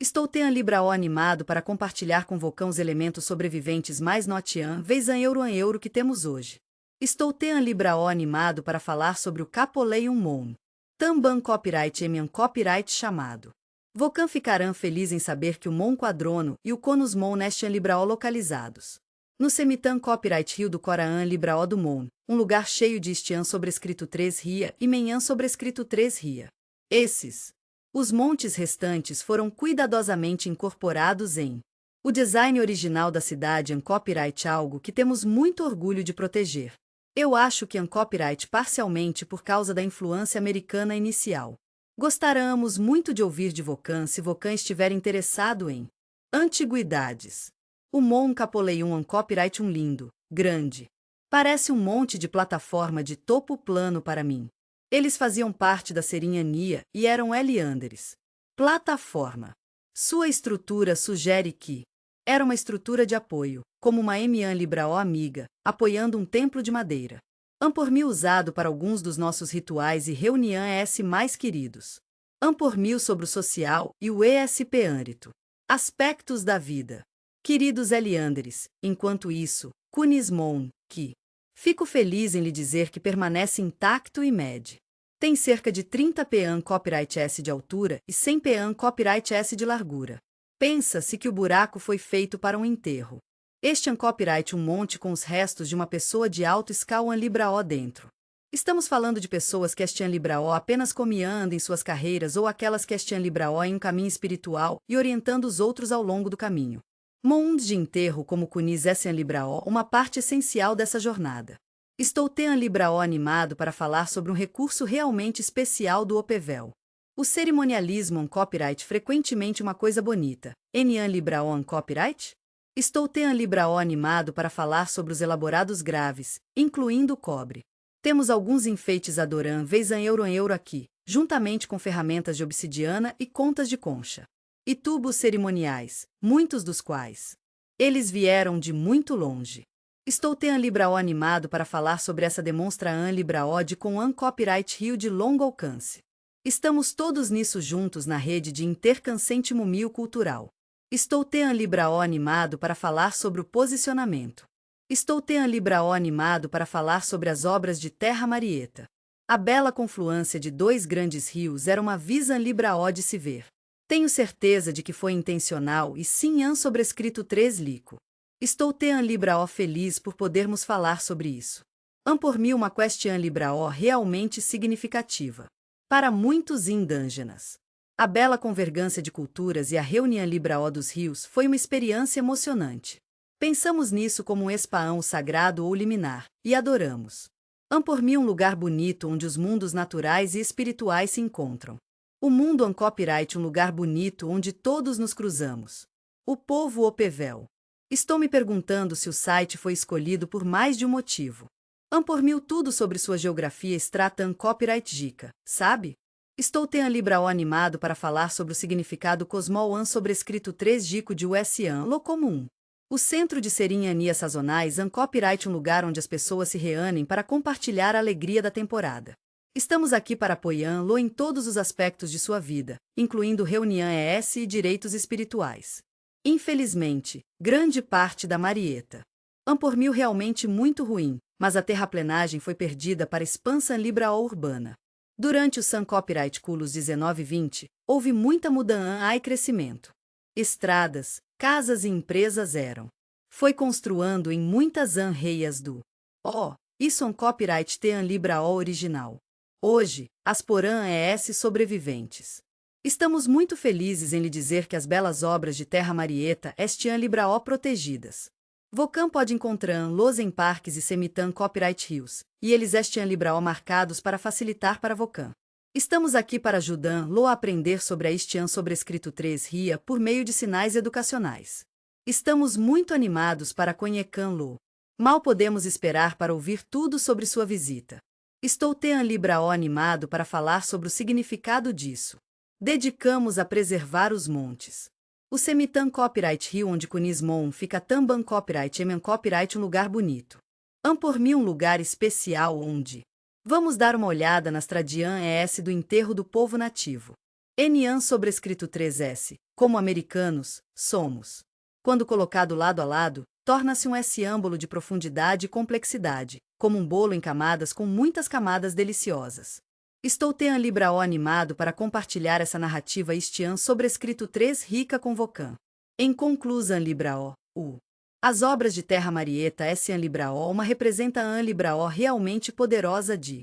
Estou Tean Libraó animado para compartilhar com Vocan os elementos sobreviventes mais notian vez an euro que temos hoje. Estou Tean Libraó animado para falar sobre o Capoleium Mon. Tamban Copyright Emian Copyright chamado. Vocan ficarão feliz em saber que o Mon Quadrono e o Conus Mon estian Libraó localizados. No Semitan Copyright Rio do Coraã Libraó do Mon, um lugar cheio de Estian sobrescrito 3 Ria e Menhan sobrescrito 3 Ria. Os montes restantes foram cuidadosamente incorporados em o design original da cidade em copyright, algo que temos muito orgulho de proteger. Eu acho que em copyright parcialmente por causa da influência americana inicial. Gostaríamos muito de ouvir de Vocan se Vocan estiver interessado em antiguidades. O Mon Capoleium um copyright lindo, grande. Parece um monte de plataforma de topo plano para mim. Eles faziam parte da Serinha Nia e eram Elianderes. Plataforma. Sua estrutura sugere que era uma estrutura de apoio, como uma Emian Libraó amiga, apoiando um templo de madeira. Ampormil usado para alguns dos nossos rituais e reunião ES mais queridos. Ampormil sobre o social e o ESP âmbito. Aspectos da vida. Queridos Elianderes, enquanto isso, Kunismon, que fico feliz em lhe dizer que permanece intacto e mede. Tem cerca de 30 pn copyright S de altura e 100 pn copyright S de largura. Pensa-se que o buraco foi feito para um enterro. Este é um copyright monte com os restos de uma pessoa de alto escala Libraó dentro. Estamos falando de pessoas que estiam Libraó apenas comeando em suas carreiras ou aquelas que estiam Libraó em um caminho espiritual e orientando os outros ao longo do caminho. Mondes de enterro como Kunis Essian Libraó, uma parte essencial dessa jornada. Estou Tean Libraó animado para falar sobre um recurso realmente especial do Opevel. O cerimonialismo copyright frequentemente uma coisa bonita. Enian Libraó copyright? Estou Tean Libraó animado para falar sobre os elaborados graves, incluindo o cobre. Temos alguns enfeites Adoran vez em euro aqui, juntamente com ferramentas de obsidiana e contas de concha. E tubos cerimoniais, muitos dos quais eles vieram de muito longe. Estou Tean Libraó animado para falar sobre essa demonstra An Libraó de com An Copyright Rio de longo alcance. Estamos todos nisso juntos na rede de intercansentimumio cultural. Estou Tean Libraó animado para falar sobre o posicionamento. Estou Tean Libraó animado para falar sobre as obras de Terra Marieta. A bela confluência de dois grandes rios era uma Visan Libraó de se ver. Tenho certeza de que foi intencional e sim An sobrescrito 3 Lico. Estou Tean Libraó feliz por podermos falar sobre isso. An por mim uma question Libraó realmente significativa. Para muitos indígenas. A bela convergência de culturas e a reunião Libraó dos rios foi uma experiência emocionante. Pensamos nisso como um espaão sagrado ou liminar, e adoramos. An por mim um lugar bonito onde os mundos naturais e espirituais se encontram. O mundo An copyright um lugar bonito onde todos nos cruzamos. O povo Opevel. Estou me perguntando se o site foi escolhido por mais de um motivo. An por mil tudo sobre sua geografia extrata An copyright dica, sabe? Estou Tean Libraó animado para falar sobre o significado cosmol An sobrescrito 3 Dico de US-An Locomum. O centro de Serinhania sazonais An copyright um lugar onde as pessoas se reúnem para compartilhar a alegria da temporada. Estamos aqui para apoiá-lo em todos os aspectos de sua vida, incluindo reunião ES e direitos espirituais. Infelizmente, grande parte da Marieta. An por mil realmente muito ruim, mas a terraplenagem foi perdida para expansão Libraó urbana. Durante o Sun Copyright Culos 19-20, houve muita mudança e crescimento. Estradas, casas e empresas eram. Foi construindo em muitas reias do. Isso um copyright Tean Libraó original. Hoje, as porã ES sobreviventes. Estamos muito felizes em lhe dizer que as belas obras de Terra Marieta estiam Libraó protegidas. Vocan pode encontrar-los em parques e Semitan Copyright Rios, e eles estiam Libraó marcados para facilitar para Vocan. Estamos aqui para ajudar-lo a aprender sobre a estian sobrescrito 3 Ria por meio de sinais educacionais. Estamos muito animados para conhecê-lo. Mal podemos esperar para ouvir tudo sobre sua visita. Estou Tean Libraó animado para falar sobre o significado disso. Dedicamos a preservar os montes. O Semitan Copyright Rio onde Kunismon fica Tamban Copyright Emen Copyright um lugar bonito. An por mim um lugar especial onde vamos dar uma olhada nas tradian ES do enterro do povo nativo. Enian sobrescrito 3S, como americanos, somos. Quando colocado lado a lado, torna-se um S-âmbolo de profundidade e complexidade, como um bolo em camadas com muitas camadas deliciosas. Estou Tean Libraó animado para compartilhar essa narrativa estian sobrescrito 3 rica com Vocan. Em conclusão Libraó, As obras de Terra Marieta S. Libraó uma representa a Libraó realmente poderosa de.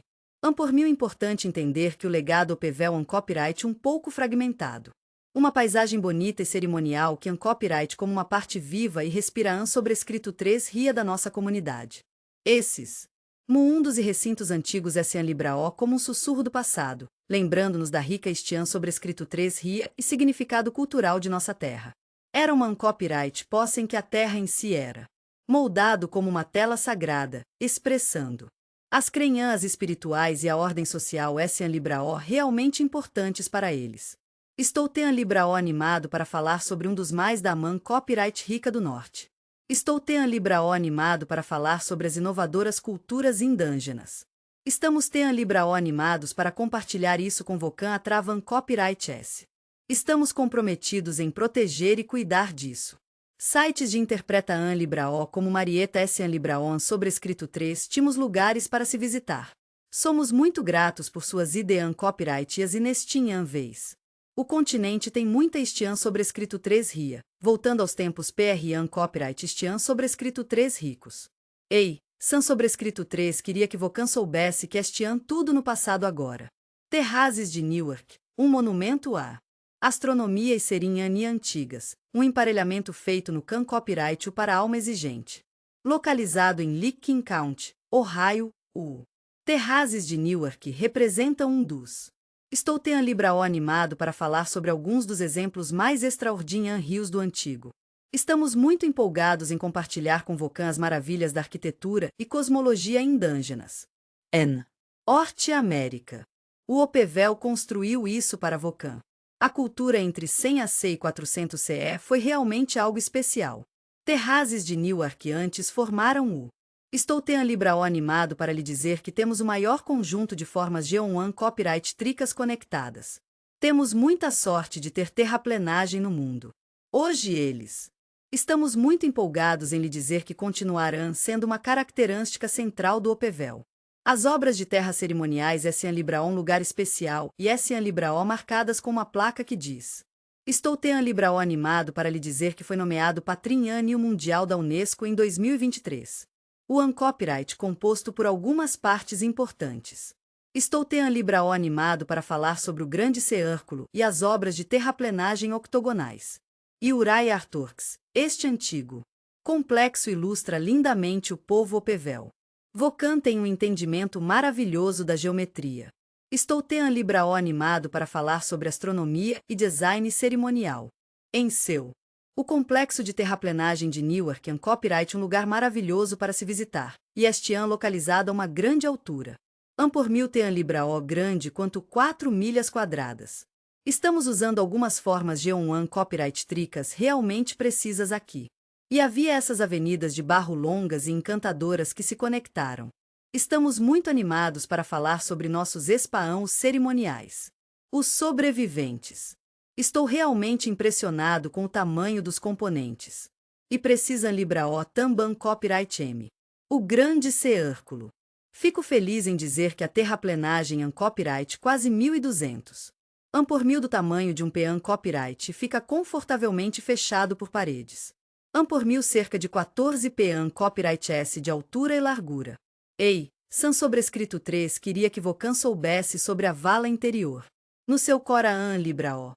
Por mim é importante entender que o legado opevel é um copyright um pouco fragmentado. Uma paisagem bonita e cerimonial que copyright como uma parte viva e respira sobrescrito 3 ria da nossa comunidade. Esses mundos e recintos antigos S. Libraó como um sussurro do passado, lembrando-nos da rica estian sobrescrito 3 ria e significado cultural de nossa terra. Era uma copyright posse em que a terra em si era moldado como uma tela sagrada, expressando as crenhas espirituais e a ordem social S. Libraó realmente importantes para eles. Estou Libraó animado para falar sobre um dos mais da copyright rica do norte. Estou Libraó animado para falar sobre as inovadoras culturas indígenas. Estamos Libraó animados para compartilhar isso com Vocan a Travan Copyright S. Estamos comprometidos em proteger e cuidar disso. Sites de interpreta Libraó como Marieta S. Libraó sobrescrito 3 tínhamos lugares para se visitar. Somos muito gratos por suas ideias copyright e as inestinham vez. O continente tem muita estian sobrescrito 3 ria, voltando aos tempos PRAN copyright estian sobrescrito 3 ricos. Ei, San sobrescrito 3 queria que Vocan soubesse que estian tudo no passado agora. Terrazes de Newark, um monumento à astronomia e serinhani antigas, um emparelhamento feito no copyright para alma exigente. Localizado em Licking County, Ohio, o Terrazes de Newark representa um dos. Estou Libraó animado para falar sobre alguns dos exemplos mais extraordinários rios do antigo. Estamos muito empolgados em compartilhar com Vocan as maravilhas da arquitetura e cosmologia indígenas. Norte América. O Opevel construiu isso para Vocan. A cultura entre 100 AC e 400 CE foi realmente algo especial. Terrazes de Newark antes formaram o. Estou Libraó animado para lhe dizer que temos o maior conjunto de formas G1 copyright tricas conectadas. Temos muita sorte de ter terraplenagem no mundo. Hoje eles. Estamos muito empolgados em lhe dizer que continuarão sendo uma característica central do Opevel. As obras de terra cerimoniais S. Libraó um lugar especial e S. Libraó marcadas com uma placa que diz. Estou Libraó animado para lhe dizer que foi nomeado Patrimônio Mundial da Unesco em 2023. O copyright composto por algumas partes importantes. Estou Libraó animado para falar sobre o Grande Círculo e as obras de terraplenagem octogonais. E Uriah Arturx, este antigo complexo ilustra lindamente o povo Opevel. Vocan tem um entendimento maravilhoso da geometria. Estou Libraó animado para falar sobre astronomia e design cerimonial. Em seu o complexo de terraplenagem de Newark copyright um lugar maravilhoso para se visitar, e este localizado a uma grande altura. Por mil Libraó grande quanto 4 milhas quadradas. Estamos usando algumas formas G1 copyright tricas realmente precisas aqui. E havia essas avenidas de barro longas e encantadoras que se conectaram. Estamos muito animados para falar sobre nossos espaãos cerimoniais. Os sobreviventes. Estou realmente impressionado com o tamanho dos componentes. E precisam Libraó também copyright M. O Grande Círculo. Fico feliz em dizer que a terraplenagem copyright quase 1.200. Por mil do tamanho de um PAN copyright fica confortavelmente fechado por paredes. Por mil cerca de 14 PAN copyright S de altura e largura. Ei, San sobrescrito 3 queria que Vocan soubesse sobre a vala interior. No seu Coraã Libraó,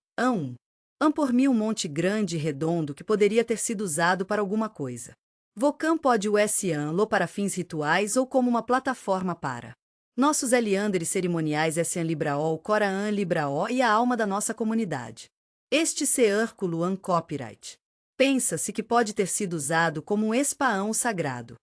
por mil monte grande e redondo que poderia ter sido usado para alguma coisa. Vocan pode o S-lo para fins rituais ou como uma plataforma para nossos Elianderes cerimoniais S. Libraó, o Coraã Libraó e a alma da nossa comunidade. Este círculo copyright. Pensa-se que pode ter sido usado como um espaão sagrado.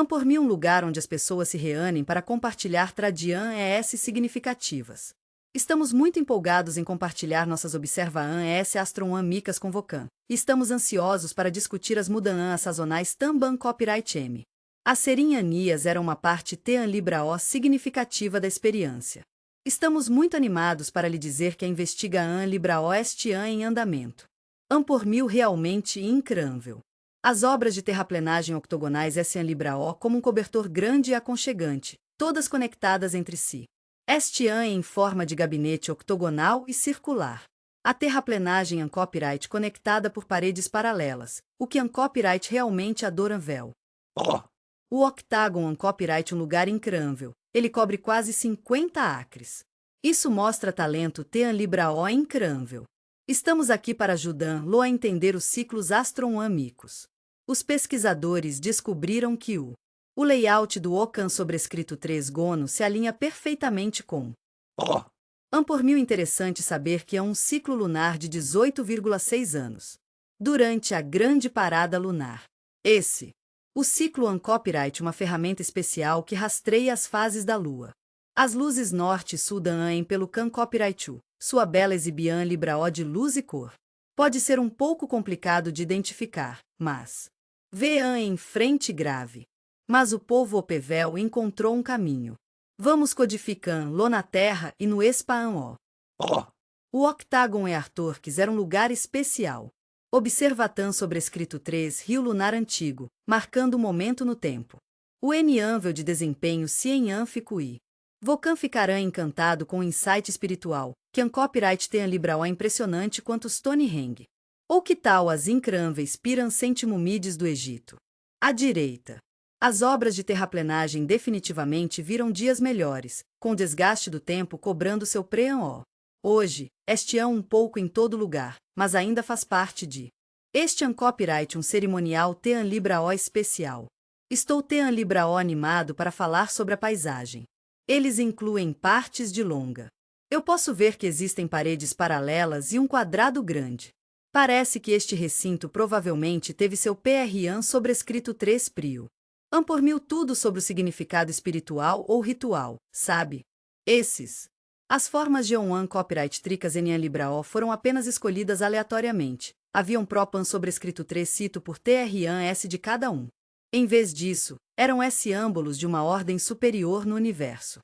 Por mim um lugar onde as pessoas se reúnem para compartilhar tradian ES significativas. Estamos muito empolgados em compartilhar nossas observações astronomicas com Vocan. E estamos ansiosos para discutir as mudanças sazonais também copyright M. As cerimonias eram uma parte Libraó significativa da experiência. Estamos muito animados para lhe dizer que a investigação Libraó este em andamento. Por mil realmente incrível. As obras de terraplenagem octogonais S. Libraó como um cobertor grande e aconchegante, todas conectadas entre si. Este em forma de gabinete octogonal e circular. A terraplenagem uncopyright conectada por paredes paralelas, o que uncopyright realmente adorável. O octágon uncopyright um lugar incrível, ele cobre quase 50 acres. Isso mostra talento Tean Libraó incrível. Estamos aqui para ajudá-lo a entender os ciclos astronômicos. Os pesquisadores descobriram que o layout do Ocan sobrescrito 3 Gono se alinha perfeitamente com Por mil interessante saber que é um ciclo lunar de 18,6 anos. Durante a Grande Parada Lunar. O ciclo uncopyright uma ferramenta especial que rastreia as fases da Lua. As luzes norte e sul daem pelo can copyright sua bela exibian libraó de luz e cor. Pode ser um pouco complicado de identificar, mas vean em frente grave. Mas o povo opevel encontrou um caminho. Vamos codificando-lo na Terra e no Espaão. O octágon é Arthur quiser um lugar especial. Observatan sobrescrito 3 Rio Lunar Antigo, marcando um momento no tempo. O ânvel de desempenho Cien Ficui. Vocan ficará encantado com o insight espiritual, que uncopyright tem a libraó impressionante quanto Stonehenge. Ou que tal as incríveis Piran-Centimumides do Egito? À direita. As obras de terraplenagem definitivamente viram dias melhores, com o desgaste do tempo cobrando seu preão. Hoje, este um pouco em todo lugar, mas ainda faz parte de este uncopyright um cerimonial Tean Libraó especial. Estou Tean Libraó animado para falar sobre a paisagem. Eles incluem partes de longa. Eu posso ver que existem paredes paralelas e um quadrado grande. Parece que este recinto provavelmente teve seu PRAN sobrescrito 3 Prio. Por mil tudo sobre o significado espiritual ou ritual, sabe? As formas de um copyright tricas em Libraó foram apenas escolhidas aleatoriamente. Havia um propan sobrescrito 3 cito por TRAN S de cada um. Em vez disso, eram S-âmbulos de uma ordem superior no universo.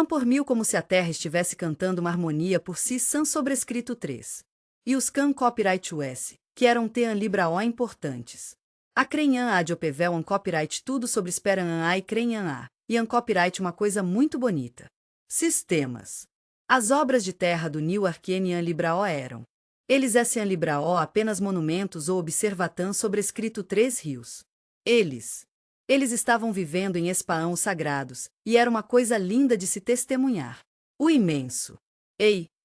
Por mil como se a Terra estivesse cantando uma harmonia por si san sobrescrito 3. E os can copyright US, que eram Tean Libraó importantes. A Crenhan A de Opevel uncopyright tudo sobre Speran A e Crenhan A, e uncopyright uma coisa muito bonita. Sistemas. As obras de terra do Newark Nian Libraó eram. Eles S.N. Libraó apenas monumentos ou observatan sobrescrito 3 rios. Eles estavam vivendo em espaão sagrados, e era uma coisa linda de se testemunhar. O imenso.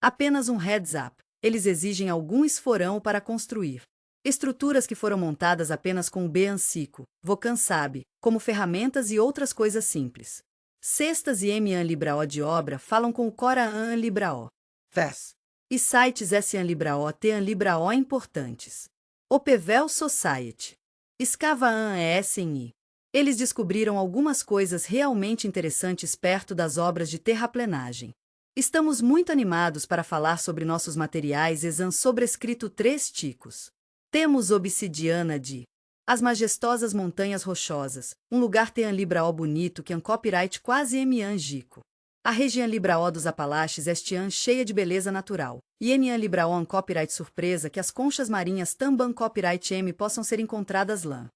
Apenas um heads up, eles exigem algum esforão para construir. Estruturas que foram montadas apenas com o Beancico, Vocan sabe, como ferramentas e outras coisas simples. Cestas e Mian Libraó de obra falam com o Coraan Libraó. E sites S.N. Libraó Tean Libraó importantes. Opevel Society. Escavaan SNI. Eles descobriram algumas coisas realmente interessantes perto das obras de terraplenagem. Estamos muito animados para falar sobre nossos materiais exan sobrescrito 3 ticos. Temos obsidiana de as majestosas montanhas rochosas, um lugar Tean Libraó bonito que uncopyright quase Emian Gico. A região Libraó dos Apalaches estian cheia de beleza natural, e Enian Libraó uncopyright surpresa que as conchas marinhas também copyright M possam ser encontradas lá.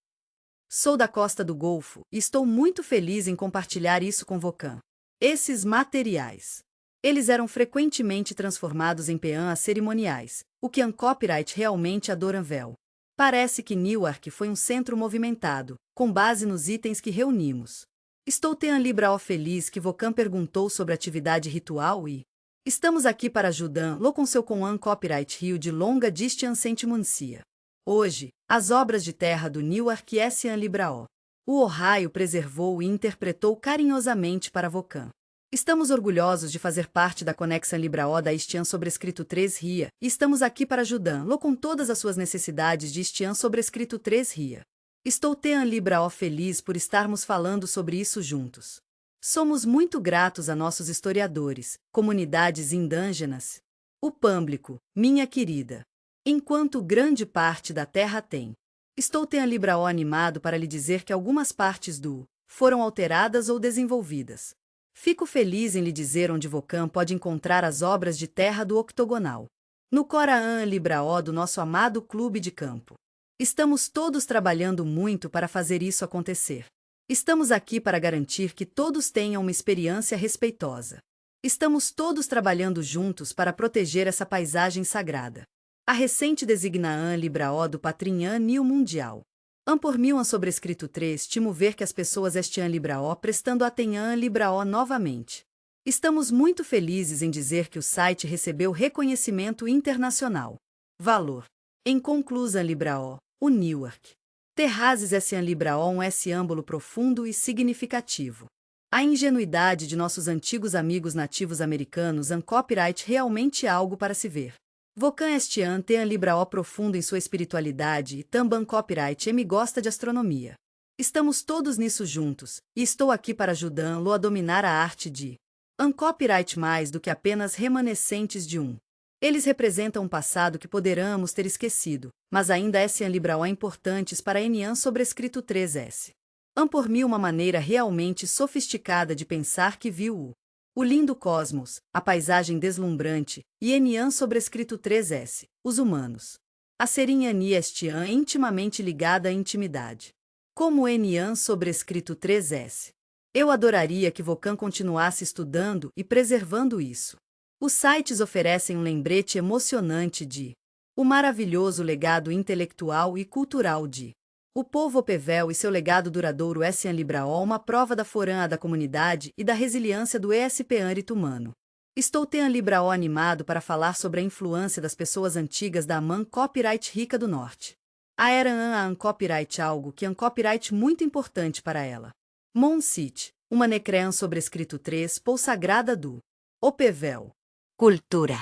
Sou da costa do Golfo e estou muito feliz em compartilhar isso com Vocan. Esses materiais. Eles eram frequentemente transformados em PAN cerimoniais, o que uncopyright realmente adorável. Parece que Newark foi um centro movimentado, com base nos itens que reunimos. Estou Tean Libraó feliz que Vocan perguntou sobre atividade ritual e estamos aqui para ajudá-lo com seu Coan Copyright Rio de longa distância Muncia. Hoje, as obras de terra do Newark S.N. Libraó. O Ohio preservou e interpretou carinhosamente para Vocan. Estamos orgulhosos de fazer parte da Conexão Libraó da Estian sobrescrito 3 RIA, e estamos aqui para ajudá-lo com todas as suas necessidades de Estian sobrescrito 3 RIA. Estou Tean Libraó feliz por estarmos falando sobre isso juntos. Somos muito gratos a nossos historiadores, comunidades indígenas. O público, minha querida. Enquanto grande parte da Terra tem. Estou Tean Libraó animado para lhe dizer que algumas partes do foram alteradas ou desenvolvidas. Fico feliz em lhe dizer onde Vocan pode encontrar as obras de terra do octogonal. No Coraan Libraó do nosso amado clube de campo. Estamos todos trabalhando muito para fazer isso acontecer. Estamos aqui para garantir que todos tenham uma experiência respeitosa. Estamos todos trabalhando juntos para proteger essa paisagem sagrada. A recente designa An Libraó do Patrimônio Mundial. An por mil an sobrescrito 3 timo ver que as pessoas este An Libraó prestando atenção An Libraó novamente. Estamos muito felizes em dizer que o site recebeu reconhecimento internacional. Valor. Em conclusão Libraó, o Newark. Terrazes esse An Libraó um símbolo profundo e significativo. A ingenuidade de nossos antigos amigos nativos americanos An copyright realmente algo para se ver. Vocan este An tem An Libraó profundo em sua espiritualidade e também copyright me gosta de astronomia. Estamos todos nisso juntos, e estou aqui para ajudá-lo a dominar a arte de An copyright mais do que apenas remanescentes de um. Eles representam um passado que poderamos ter esquecido, mas ainda An Libraó importantes para An sobrescrito 3S. An por mil uma maneira realmente sofisticada de pensar que viu o lindo cosmos, a paisagem deslumbrante, e An sobrescrito 3S, os humanos. A serinha Ani este An intimamente ligada à intimidade. Como An sobrescrito 3S. Eu adoraria que Vocan continuasse estudando e preservando isso. Os sites oferecem um lembrete emocionante de o maravilhoso legado intelectual e cultural de o povo Opevel e seu legado duradouro An Libraó uma prova da forã da comunidade e da resiliência do espírito humano. Estou An Libraó animado para falar sobre a influência das pessoas antigas da Aman Copyright Rica do Norte. A era An Copyright algo que An Copyright muito importante para ela. Mon City, uma necrean sobrescrito 3 pou sagrada do Opevel. Cultura.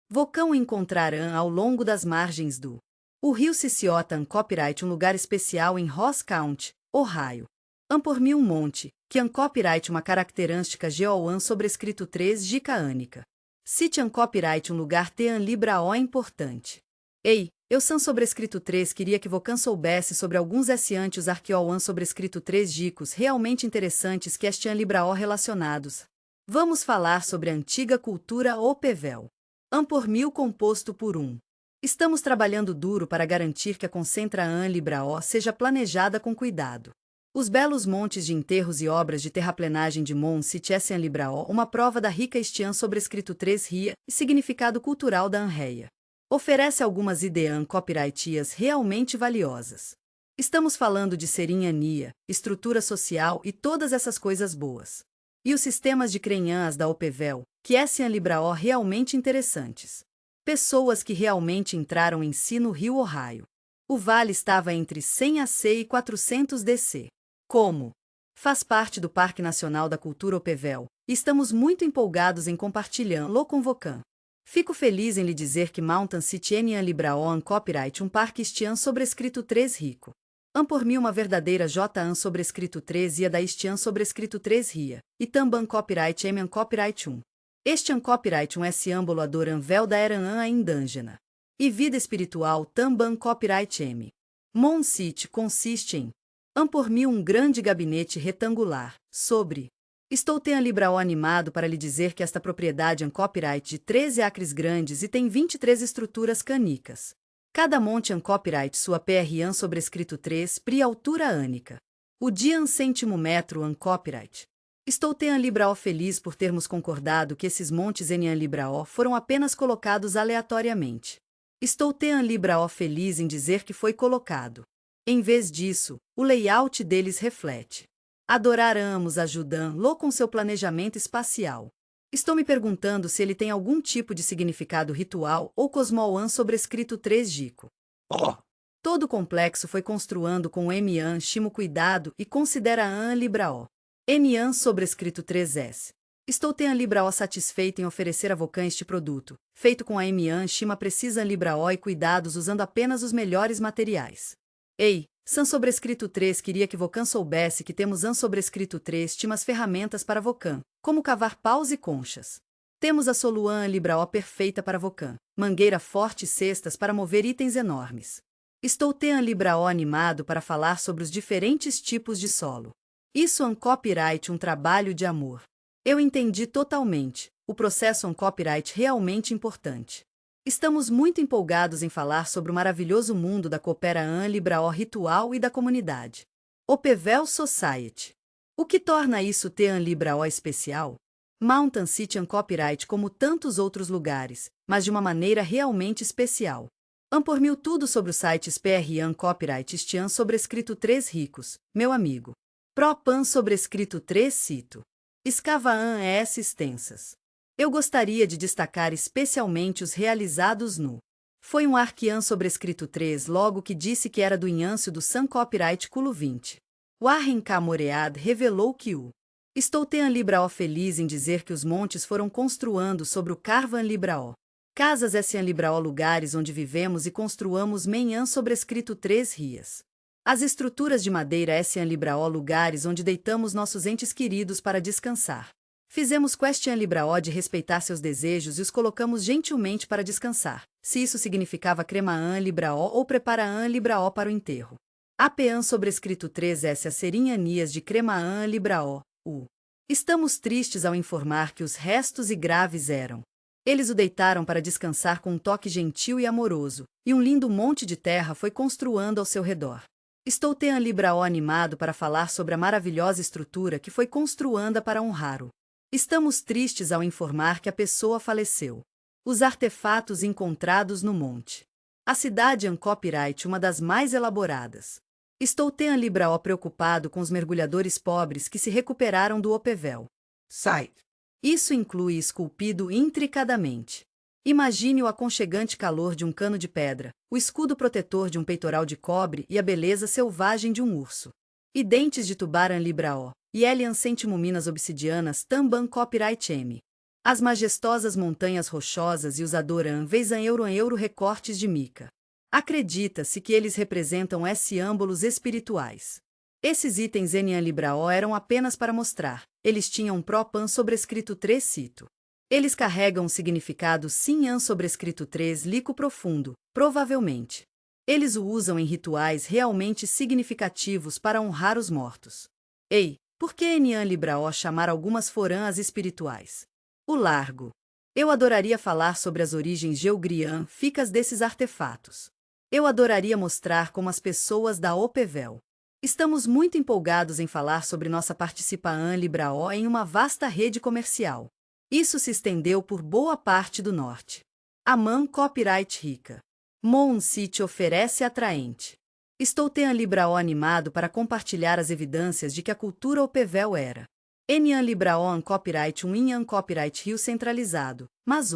Vocão encontrarão ao longo das margens do o rio Siciota An Copyright um lugar especial em Ross County, Ohio. An por mil um monte, que An Copyright uma característica geoan sobrescrito 3 gicaânica. Cite An Copyright um lugar An Libraó importante. Ei, eu san sobrescrito 3 queria que Vocan soubesse sobre alguns essiantes arqueoan sobrescrito 3 gicos realmente interessantes que este An Libraó relacionados. Vamos falar sobre a antiga cultura Opevel. An por mil composto por um. Estamos trabalhando duro para garantir que a concentra An Libraó seja planejada com cuidado. Os belos montes de enterros e obras de terraplenagem de Mon City An Libraó uma prova da rica estian sobrescrito 3 ria e significado cultural da Anreia. Oferece algumas ideias copyrightias realmente valiosas. Estamos falando de serinha nia, estrutura social e todas essas coisas boas. E os sistemas de crenhãs da Opevel, que An Libraó realmente interessantes. Pessoas que realmente entraram em si no rio Ohio. O vale estava entre 100 AC e 400 DC. Como faz parte do Parque Nacional da Cultura Opevel, e estamos muito empolgados em compartilhá-lo com Vocan. Fico feliz em lhe dizer que Mountain City An Libraó An Copyright um parque estian sobrescrito 3 rico. An por mil uma verdadeira J An sobrescrito 3 ia da estian sobrescrito 3 ria, e também copyright An Copyright 1. Este An Copyright um símbolo adoran vel da era An indígena. E vida espiritual também copyright M. Mon City consiste em An por mil um grande gabinete retangular, sobre estou An Libraó animado para lhe dizer que esta propriedade An Copyright de 13 acres grandes e tem 23 estruturas canicas. Cada monte An Copyright sua PR An sobrescrito 3 pri altura ânica. O dia An cêntimo metro An Copyright. Estou An Libraó feliz por termos concordado que esses montes em An Libraó foram apenas colocados aleatoriamente. Estou An Libraó feliz em dizer que foi colocado. Em vez disso, o layout deles reflete. Adoraramos ajudá-lo com seu planejamento espacial. Estou me perguntando se ele tem algum tipo de significado ritual ou cosmoan sobrescrito 3 gico. Todo o complexo foi construído com o An chimo cuidado e considera An Libraó. An sobrescrito 3S. Estou An Libraó satisfeito em oferecer a Vocan este produto, feito com a An chima precisa An Libraó e cuidados usando apenas os melhores materiais. Ei, san sobrescrito 3 queria que Vocan soubesse que temos An sobrescrito 3 timas ferramentas para Vocan, como cavar paus e conchas. Temos a soluan An Libraó perfeita para Vocan, mangueira forte e cestas para mover itens enormes. Estou An Libraó animado para falar sobre os diferentes tipos de solo. Isso An Copyright um trabalho de amor. Eu entendi totalmente. O processo An Copyright realmente importante. Estamos muito empolgados em falar sobre o maravilhoso mundo da Coopera An Libraó ritual e da comunidade. Opevel Society. O que torna isso An Libraó especial? Mountain City Copyright como tantos outros lugares, mas de uma maneira realmente especial. Por mil tudo sobre o site SPRAN Copyright Stian sobrescrito 3 ricos, meu amigo. Propan sobrescrito 3 cito. Escavaan ES extensas. Eu gostaria de destacar especialmente os realizados no. Foi um Arquian sobrescrito 3 logo que disse que era do Inhâncio do Sun Copyright Culo 20. Warren K. Moread revelou que o. Estou tean Libraó feliz em dizer que os montes foram construando sobre o Carvan Libraó. Casas Sn Libraó lugares onde vivemos e construamos menhan sobrescrito 3 rias. As estruturas de madeira Sn Libraó lugares onde deitamos nossos entes queridos para descansar. Fizemos question Libraó de respeitar seus desejos e os colocamos gentilmente para descansar, se isso significava cremaã Libraó ou preparaã Libraó para o enterro. Apean sobrescrito 3S a serinhanias de cremaã Libraó, u. Estamos tristes ao informar que os restos e graves eram. Eles o deitaram para descansar com um toque gentil e amoroso, e um lindo monte de terra foi construindo ao seu redor. Estou tean Libraó animado para falar sobre a maravilhosa estrutura que foi construída para honrar-o. Estamos tristes ao informar que a pessoa faleceu. Os artefatos encontrados no monte. A cidade Copyright, uma das mais elaboradas. Estou tean Libraó preocupado com os mergulhadores pobres que se recuperaram do Opevel. Site. Isso inclui esculpido intricadamente. Imagine o aconchegante calor de um cano de pedra, o escudo protetor de um peitoral de cobre e a beleza selvagem de um urso. E dentes de tubarão Libraó, e Elian Sentimuminas obsidianas Tamban Copyright M. As majestosas montanhas rochosas e os adoran vezan euro recortes de mica. Acredita-se que eles representam símbolos espirituais. Esses itens Enian Libraó eram apenas para mostrar, eles tinham um propan sobrescrito 3 cito. Eles carregam um significado Sinhan sobrescrito 3 lico profundo, provavelmente. Eles o usam em rituais realmente significativos para honrar os mortos. Ei, por que Enian Libraó chamar algumas forãs espirituais? O largo. Eu adoraria falar sobre as origens geogrian-ficas desses artefatos. Eu adoraria mostrar como as pessoas da Opevel. Estamos muito empolgados em falar sobre nossa participação Libraó em uma vasta rede comercial. Isso se estendeu por boa parte do norte. Aman Copyright rica. Mon City oferece atraente. Estou tean Libraó animado para compartilhar as evidências de que a cultura Opevel era. Enian Libraó Copyright Inhan Copyright Rio centralizado, mas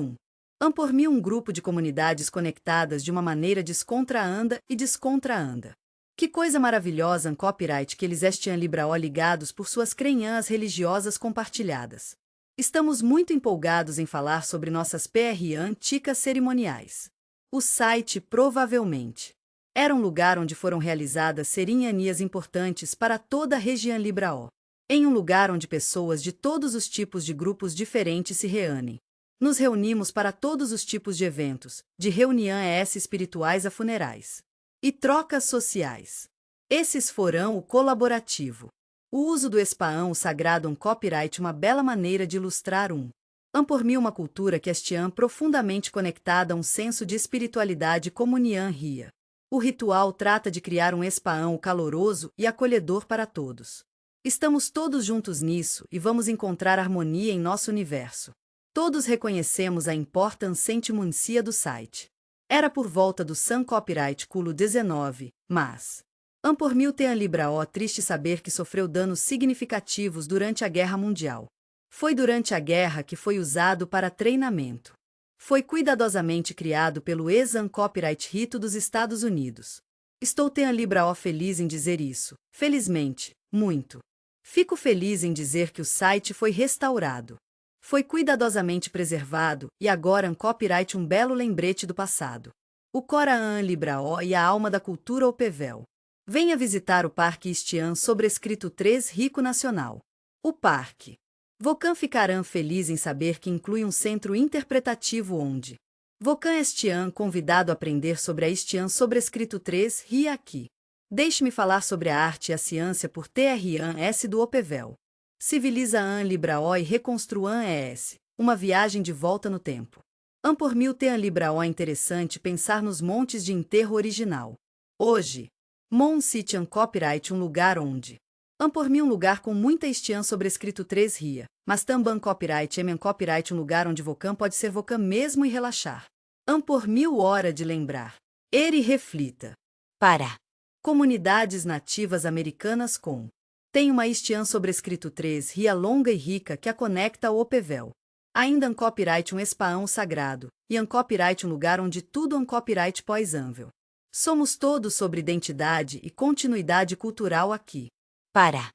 por mim um grupo de comunidades conectadas de uma maneira descontraanda e descontraanda. Que coisa maravilhosa Copyright que eles estiam Libraó ligados por suas crenhas religiosas compartilhadas. Estamos muito empolgados em falar sobre nossas PRAN ticas cerimoniais. O site provavelmente era um lugar onde foram realizadas cerimonias importantes para toda a região Libraó. Em um lugar onde pessoas de todos os tipos de grupos diferentes se reúnem. Nos reunimos para todos os tipos de eventos, de reuniões espirituais a funerais. E trocas sociais. Esses foram o colaborativo. O uso do espaão sagrado copyright uma bela maneira de ilustrar por mim uma cultura que estiam profundamente conectada a um senso de espiritualidade comunhão ria. O ritual trata de criar um espaão caloroso e acolhedor para todos. Estamos todos juntos nisso e vamos encontrar harmonia em nosso universo. Todos reconhecemos a importância do site. Era por volta do Sun Copyright Culo 19, mas por mil tean Libraó triste saber que sofreu danos significativos durante a Guerra Mundial. Foi durante a guerra que foi usado para treinamento. Foi cuidadosamente criado pelo ex-Sun Copyright Rito dos Estados Unidos. Estou tean Libraó feliz em dizer isso, felizmente, muito. Fico feliz em dizer que o site foi restaurado. Foi cuidadosamente preservado e agora copyright um belo lembrete do passado. O Coraan Libraó e a alma da cultura Opevel. Venha visitar o Parque Istian sobrescrito 3 Rico Nacional. O Parque. Vocan ficarão feliz em saber que inclui um centro interpretativo onde Vocan Estian convidado a aprender sobre a Istian sobrescrito 3 Ria aqui. Deixe-me falar sobre a arte e a ciência por TRAN S do Opevel. Civiliza Libraó e reconstruan ES, uma viagem de volta no tempo. Por mil tean Libraó é interessante pensar nos montes de enterro original. Hoje, Mon City Copyright um lugar onde Por-me um lugar com muita estian sobrescrito 3 ria, mas também copyright emen copyright um lugar onde Vocan pode ser Vocan mesmo e relaxar. Por-me hora de lembrar. Ere reflita. Para. Comunidades nativas americanas com. Tem uma estian sobrescrito 3 ria longa e rica que a conecta ao Opevel. Ainda copyright um espaão sagrado, e copyright um lugar onde tudo copyright pós-ânvel. Somos todos sobre identidade e continuidade cultural aqui. Para.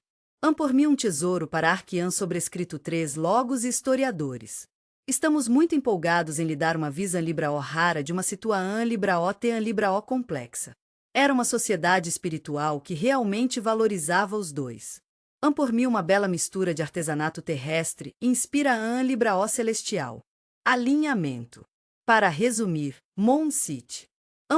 Por-me um tesouro para Arquian sobrescrito 3 logos e historiadores. Estamos muito empolgados em lhe dar uma visão libraó rara de uma situação libraó tean libraó complexa. Era uma sociedade espiritual que realmente valorizava os dois. Por-me uma bela mistura de artesanato terrestre inspira a libraó celestial. Alinhamento. Para resumir, Mon City.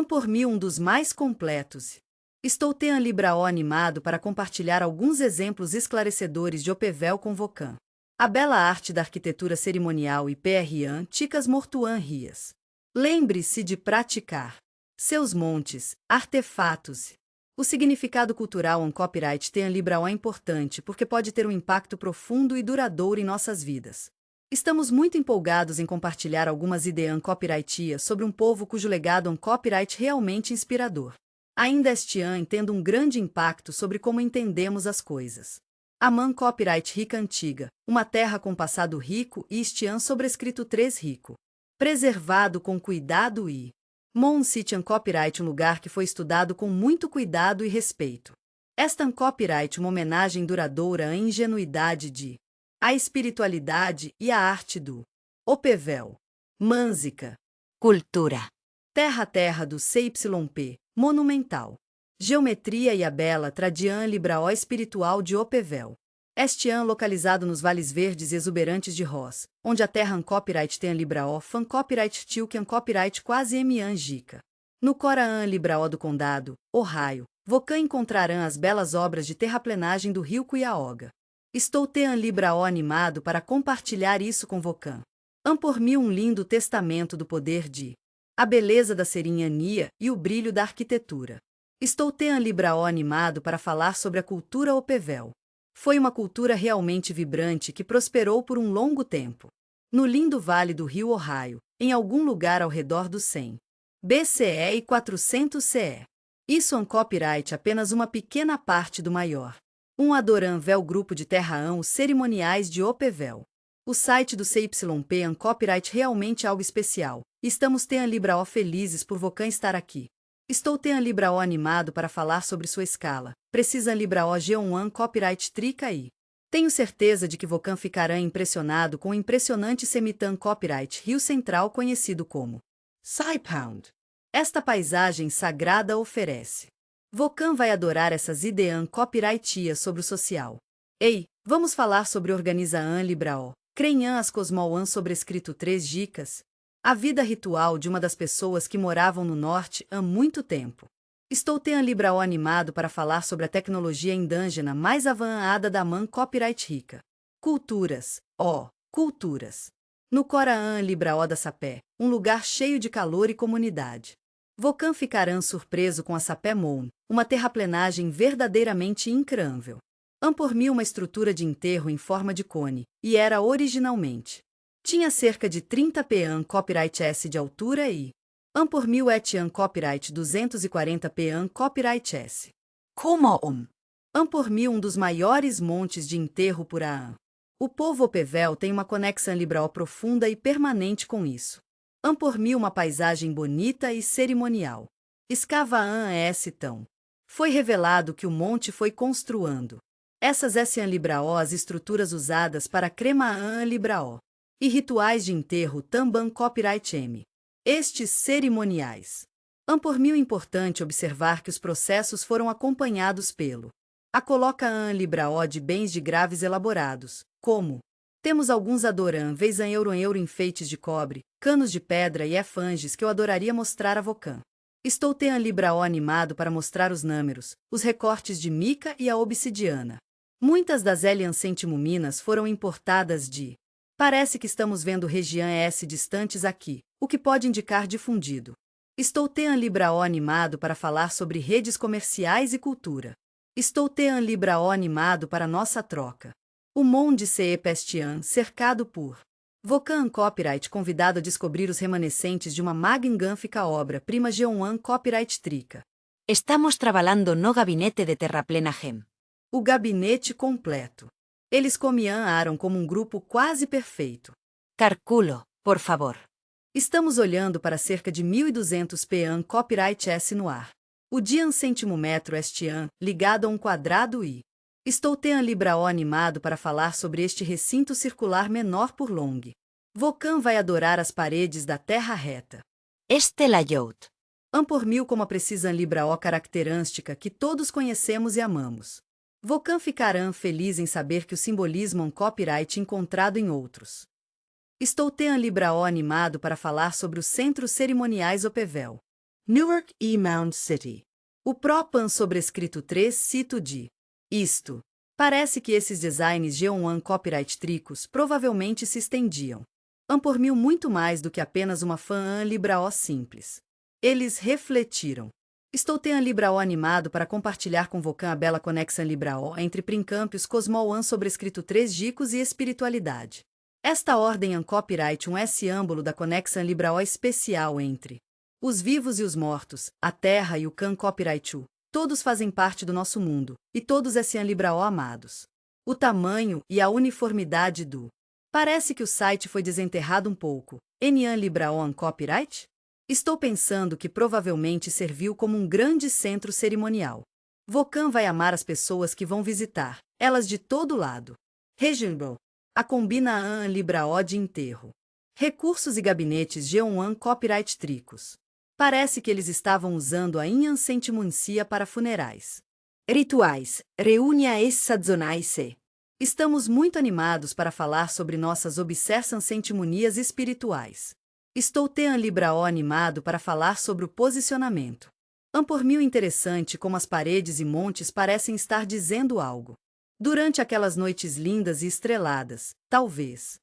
Por-me um dos mais completos. Estou tean libraó animado para compartilhar alguns exemplos esclarecedores de Opevel com Vocan. A bela arte da arquitetura cerimonial e PRAN Ticas Mortuan Rias. Lembre-se de praticar seus montes, artefatos. O significado cultural copyright tean libraó é importante porque pode ter um impacto profundo e duradouro em nossas vidas. Estamos muito empolgados em compartilhar algumas ideias copyrightias sobre um povo cujo legado copyright realmente inspirador. Ainda este ano tendo um grande impacto sobre como entendemos as coisas. A Man Copyright Rica Antiga, uma terra com passado rico e este ano sobrescrito 3 rico. Preservado com cuidado e Mon City Copyright um lugar que foi estudado com muito cuidado e respeito. Esta copyright uma homenagem duradoura à ingenuidade de a espiritualidade e a arte do Opevel. Mânzica. Cultura. Terra do CYP. Monumental. Geometria e a bela tradian libraó espiritual de Opevel. Este ano localizado nos vales verdes e exuberantes de Ross, onde a terra copyright tem libraó fan copyright tilken copyright quase emian gica. No Coraã libraó do condado, Ohio, Vocan encontrarão as belas obras de terraplenagem do rio Cuyahoga. Estou tean libraó animado para compartilhar isso com Vocan. Por-me um lindo testamento do poder de a beleza da serinha Nia e o brilho da arquitetura. Estou tean libraó animado para falar sobre a cultura Opevel. Foi uma cultura realmente vibrante que prosperou por um longo tempo. No lindo vale do rio Ohio, em algum lugar ao redor do 100 BCE e 400 CE. Isso copyright apenas uma pequena parte do maior. Adoran Vel grupo de terraão os cerimoniais de Opevel. O site do CYP copyright realmente algo especial. Estamos tean libraó felizes por Vocan estar aqui. Estou tean libraó animado para falar sobre sua escala. Precisa libraó G1 copyright trica aí. Tenho certeza de que Vocan ficará impressionado com o impressionante semitan copyright Rio Central conhecido como Saipound. Esta paisagem sagrada oferece. Vocan vai adorar essas ideias copyrightias sobre o social. Ei, vamos falar sobre Organiza libraó. Crenhan as Cosmoan sobrescrito 3 dicas. A vida ritual de uma das pessoas que moravam no norte há muito tempo. Estou tean libraó animado para falar sobre a tecnologia indígena mais avançada da Man Copyright Rica. Culturas, culturas. No Coraã libraó da Sapé, um lugar cheio de calor e comunidade. Vocan ficará surpreso com a Sapé Mon, uma terraplenagem verdadeiramente incrível. Por-me uma estrutura de enterro em forma de cone, e era originalmente. Tinha cerca de 30 p'an copyright S de altura e por-me etian copyright 240 p'an copyright S. Como Por-me um dos maiores montes de enterro por Aan. O povo Opevel tem uma conexão libraó profunda e permanente com isso. Por-me uma paisagem bonita e cerimonial. Escava Aan S tão. Foi revelado que o monte foi construindo. Essas Essian libraó as estruturas usadas para crema Aan libraó. E rituais de enterro também copyright M. Estes cerimoniais. Por-me importante observar que os processos foram acompanhados pelo a coloca Aan libraó de bens de graves elaborados, como temos alguns adoram vez em euro enfeites de cobre, canos de pedra e efanges que eu adoraria mostrar a Vocan. Estou tean libraó animado para mostrar os números, os recortes de mica e a obsidiana. Muitas das Elian centimuminas foram importadas de. Parece que estamos vendo região S distantes aqui, o que pode indicar difundido. Estou tean libraó animado para falar sobre redes comerciais e cultura. Estou tean libraó animado para nossa troca. O monde se pestian, cercado por Vocan Copyright convidado a descobrir os remanescentes de uma magnífica obra-prima Geoan Copyright Trica. Estamos trabalhando no gabinete de Terraplena Gem. O gabinete completo. Eles comiam como um grupo quase perfeito. Calculo, por favor. Estamos olhando para cerca de 1.200 PAN Copyright S no ar. O Dian centimômetro estian, ligado a um quadrado e estou tean libraó animado para falar sobre este recinto circular menor por long. Vocan vai adorar as paredes da terra reta. Este layout. Por mil como a precisan libraó característica que todos conhecemos e amamos. Vocan ficará feliz em saber que o simbolismo copyright encontrado em outros. Estou tean libraó animado para falar sobre os centros cerimoniais Opevel. Newark e Mound City. O Propan sobrescrito 3 cito de isto. Parece que esses designs Geoan Copyright Tricos provavelmente se estendiam. Por mil muito mais do que apenas uma fan libraó simples. Eles refletiram. Estou tean libraó animado para compartilhar com Vocan a bela conexão libraó entre Princampios Cosmoan sobrescrito 3 dicos e espiritualidade. Esta ordem copyright S âmbulo da conexão libraó especial entre os vivos e os mortos, a terra e o can copyright U. Todos fazem parte do nosso mundo, e todos S.A. libraó amados. O tamanho e a uniformidade do. Parece que o site foi desenterrado um pouco. N.A. libraó copyright? Estou pensando que provavelmente serviu como um grande centro cerimonial. Vocan vai amar as pessoas que vão visitar, elas de todo lado. Reginald. A combina an libraó de enterro. Recursos e gabinetes Geoan Copyright Tricos. Parece que eles estavam usando a Inhan Sentimuncia para funerais. Rituais, reúnia e sazonais-se. Estamos muito animados para falar sobre nossas obsessas sentimonias espirituais. Estou tean libraó animado para falar sobre o posicionamento. Por mil interessante como as paredes e montes parecem estar dizendo algo. Durante aquelas noites lindas e estreladas, talvez.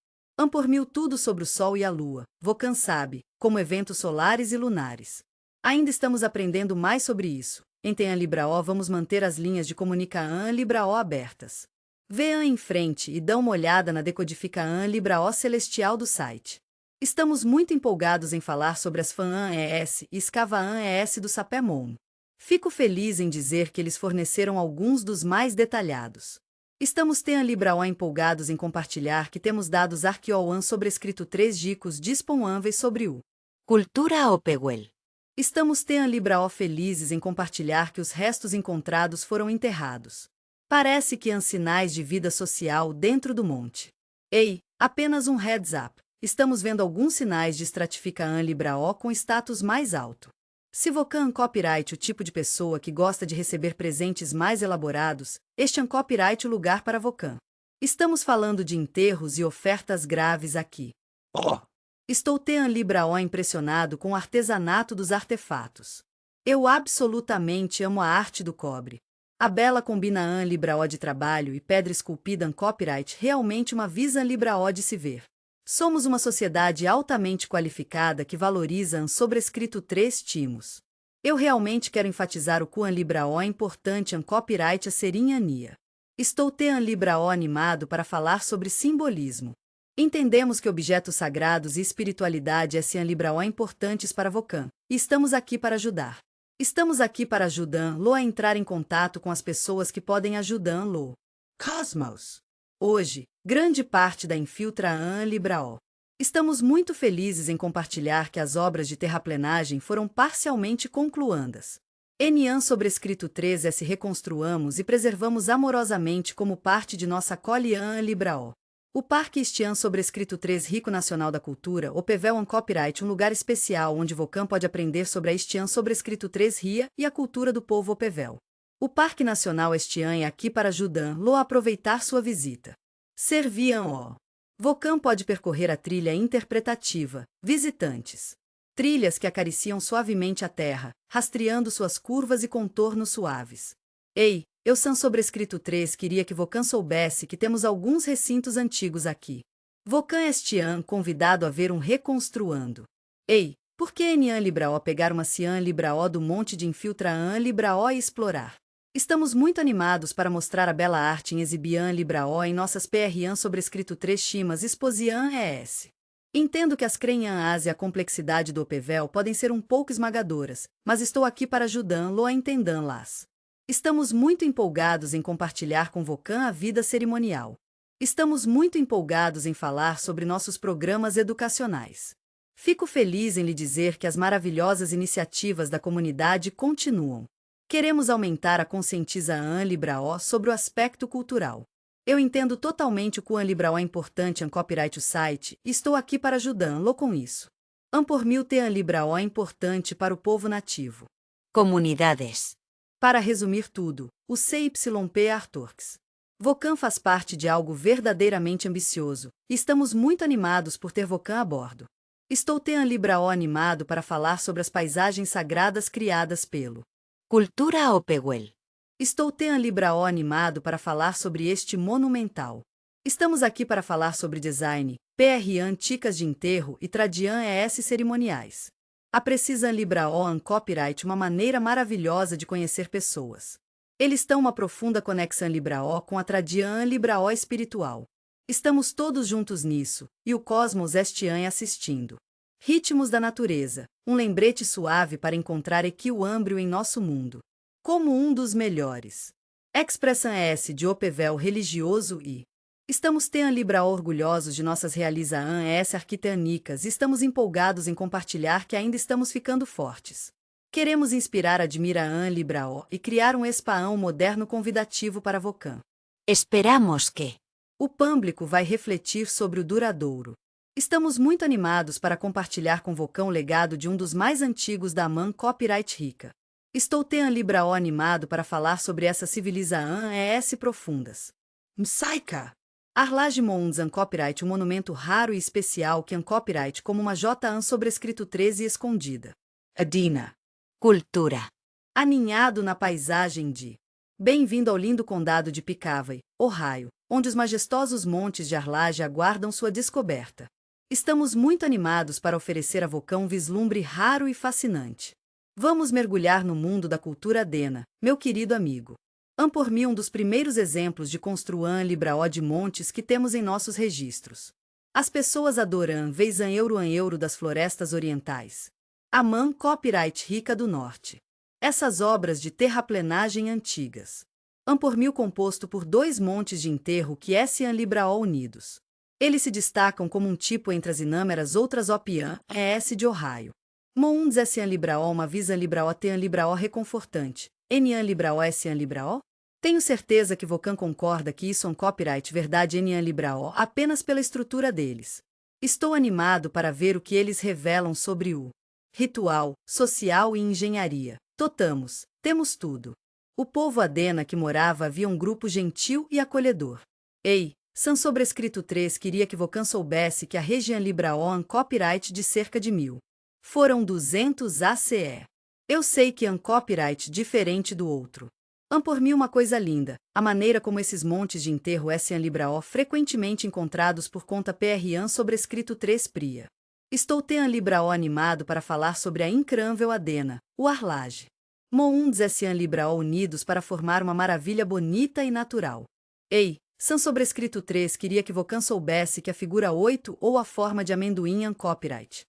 Por mil tudo sobre o Sol e a Lua, Vocan sabe, como eventos solares e lunares. Ainda estamos aprendendo mais sobre isso. Em Tean Libraó vamos manter as linhas de comunicação Libraó abertas. Vê em frente e dá uma olhada na decodificação Libraó celestial do site. Estamos muito empolgados em falar sobre as fan ES e escavaan ES do Sapemon. Fico feliz em dizer que eles forneceram alguns dos mais detalhados. Estamos tean libraó empolgados em compartilhar que temos dados arqueoan sobrescrito 3 dicos disponíveis sobre o Cultura Opeguel. Estamos tean libraó felizes em compartilhar que os restos encontrados foram enterrados. Parece que há sinais de vida social dentro do monte. Ei, apenas um heads up. Estamos vendo alguns sinais de estratificação libraó com status mais alto. Se Vocan copyright o tipo de pessoa que gosta de receber presentes mais elaborados, este é copyright o lugar para Vocan. Estamos falando de enterros e ofertas graves aqui. Estou tean libraó impressionado com o artesanato dos artefatos. Eu absolutamente amo a arte do cobre. A bela combina an libraó de trabalho e pedra esculpida copyright realmente uma visa libraó de se ver. Somos uma sociedade altamente qualificada que valoriza sobrescrito 3 timos. Eu realmente quero enfatizar o quão libraó importante copyright a serinhania. Estou tean libraó animado para falar sobre simbolismo. Entendemos que objetos sagrados e espiritualidade são libraó importantes para Vocan, e estamos aqui para ajudar. Estamos aqui para ajudar-lo a entrar em contato com as pessoas que podem ajudá-lo. Cosmos. Hoje, grande parte da Infiltra Libraó. Estamos muito felizes em compartilhar que as obras de terraplenagem foram parcialmente concluandas. N.A. sobrescrito 3 se reconstruamos e preservamos amorosamente como parte de nossa Colian Libraó. O Parque Estian sobrescrito 3 Rico Nacional da Cultura, Opevel Copyright, um lugar especial onde Vocan pode aprender sobre a Estian sobrescrito 3 Ria e a cultura do povo Opevel. O Parque Nacional Estian é aqui para ajudar-lo a aproveitar sua visita. Serviam-o. Vocan pode percorrer a trilha interpretativa, visitantes. Trilhas que acariciam suavemente a terra, rastreando suas curvas e contornos suaves. Ei, eu San sobrescrito 3 queria que Vocan soubesse que temos alguns recintos antigos aqui. Vocan Estian convidado a ver um reconstruando. Ei, por que N.A. Libraó pegar uma Cian Libraó do monte de Infiltra Libraó e explorar? Estamos muito animados para mostrar a bela arte em Exibian Libraó em nossas PRAN sobrescrito 3 chimas Exposian ES. Entendo que as crenhãs e a complexidade do OPVEL podem ser um pouco esmagadoras, mas estou aqui para ajudá-lo a entendê-las. Estamos muito empolgados em compartilhar com Vocan a vida cerimonial. Estamos muito empolgados em falar sobre nossos programas educacionais. Fico feliz em lhe dizer que as maravilhosas iniciativas da comunidade continuam. Queremos aumentar a conscientização Libraó sobre o aspecto cultural. Eu entendo totalmente o quão Libraó é importante em copyright o site e estou aqui para ajudá-lo com isso. Por mil ter Libraó é importante para o povo nativo. Comunidades. Para resumir tudo, o CYP Artworks. Vocan faz parte de algo verdadeiramente ambicioso, e estamos muito animados por ter Vocan a bordo. Estou ter Libraó animado para falar sobre as paisagens sagradas criadas pelo Cultura Opehuel. Estou ter Libraó animado para falar sobre este monumental. Estamos aqui para falar sobre design, PRAN ticas de enterro e tradian ES cerimoniais. Apreciam Libraó em copyright uma maneira maravilhosa de conhecer pessoas. Eles têm uma profunda conexão Libraó com a tradian Libraó espiritual. Estamos todos juntos nisso, e o cosmos estian assistindo. Ritmos da natureza, um lembrete suave para encontrar equilíbrio em nosso mundo. Como um dos melhores. Expressão S de OPVEL religioso e estamos tendo Libraó orgulhosos de nossas realizações S arquitetônicas e estamos empolgados em compartilhar que ainda estamos ficando fortes. Queremos inspirar admiração Libraó e criar um espaão moderno convidativo para Vocan. Esperamos que O público vai refletir sobre o duradouro. Estamos muito animados para compartilhar com Vocan o legado de um dos mais antigos da AMAN Copyright Rica. Estou tendo Libraó animado para falar sobre essa civilização ES profundas. Msaika. Arlage Mounds Copyright, um monumento raro e especial que copyright como uma J sobrescrito 13 escondida. Adina. Cultura. Aninhado na paisagem de Bem-vindo ao lindo condado de Picavay, Ohio, onde os majestosos montes de Arlage aguardam sua descoberta. Estamos muito animados para oferecer a Vocan um vislumbre raro e fascinante. Vamos mergulhar no mundo da cultura Adena, meu querido amigo. Por mim um dos primeiros exemplos de construção Libraó de montes que temos em nossos registros. As pessoas adoram vez an euro das florestas orientais. AMAN Copyright Rica do Norte. Essas obras de terraplenagem antigas. Por mil composto por 2 montes de enterro que an Libraó unidos. Eles se destacam como um tipo entre as inúmeras outras opian ES de Ohio. Mounds an Libraó uma visa Libraó tean Libraó reconfortante. Nian Libraó an Libraó? Tenho certeza que Vocan concorda que isso é um copyright verdade Nian Libraó apenas pela estrutura deles. Estou animado para ver o que eles revelam sobre o ritual, social e engenharia. Temos tudo. O povo Adena que morava havia um grupo gentil e acolhedor. Ei, San sobrescrito 3 queria que Vocan soubesse que a região Libraó um copyright de cerca de 1000. Foram 200 ACE. Eu sei que é um copyright diferente do outro. Por mim uma coisa linda, a maneira como esses montes de enterro an Libraó frequentemente encontrados por conta PRAN sobrescrito 3 PRIA. Estou tendo Libraó animado para falar sobre a incrível Adena, o Arlage. Mounds an Libraó unidos para formar uma maravilha bonita e natural. Ei, San sobrescrito 3 queria que Vocan soubesse que a figura 8 ou a forma de amendoim é copyright.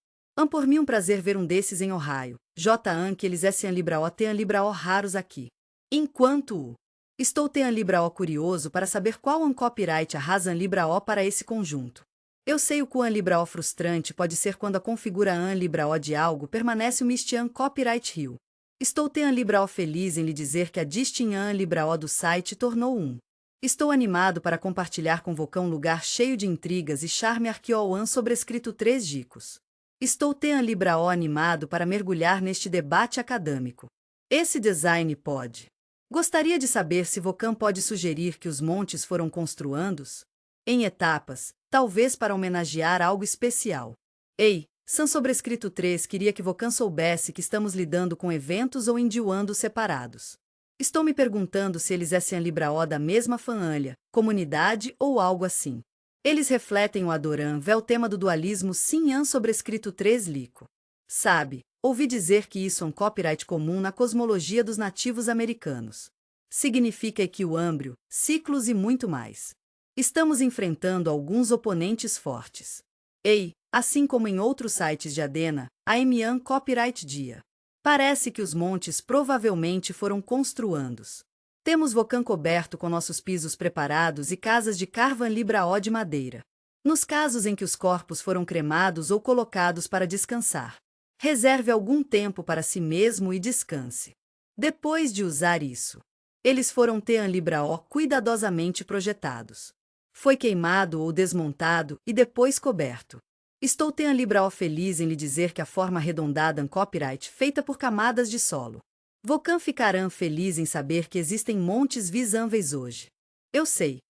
Por mim um prazer ver um desses em Ohio. J que eles an Libraó tean Libraó raros aqui. Enquanto o estou tendo Libraó curioso para saber qual copyright arrasa Libraó para esse conjunto. Eu sei o quão Libraó frustrante pode ser quando a configura Libraó de algo permanece o Mistian Copyright Hill. Estou tendo Libraó feliz em lhe dizer que a distinção Libraó do site tornou um. Estou animado para compartilhar com Vocan um lugar cheio de intrigas e charme arqueoan sobrescrito 3 dicos. Estou tendo Libraó animado para mergulhar neste debate acadêmico. Esse design pode. Gostaria de saber se Vocan pode sugerir que os montes foram construídos em etapas, talvez para homenagear algo especial. Ei, San sobrescrito 3 queria que Vocan soubesse que estamos lidando com eventos ou indiuando separados. Estou me perguntando se eles an Libraó da mesma família, comunidade ou algo assim. Eles refletem o Adoram vel tema do dualismo sim an sobrescrito 3 lico. Sabe, ouvi dizer que isso é um copyright comum na cosmologia dos nativos americanos. significa equilíbrio, ciclos e muito mais. Estamos enfrentando alguns oponentes fortes. Ei, assim como em outros sites de Adena, a Emian Copyright Dia. Parece que os montes provavelmente foram construandos. Temos Vocan coberto com nossos pisos preparados e casas de Carvan Libraó de madeira. Nos casos em que os corpos foram cremados ou colocados para descansar, reserve algum tempo para si mesmo e descanse. Depois de usar isso, eles foram Tean Libraó cuidadosamente projetados. Foi queimado ou desmontado e depois coberto. Estou Tean Libraó feliz em lhe dizer que a forma arredondada copyright feita por camadas de solo. Vocan ficarão feliz em saber que existem montes visíveis hoje. Eu sei,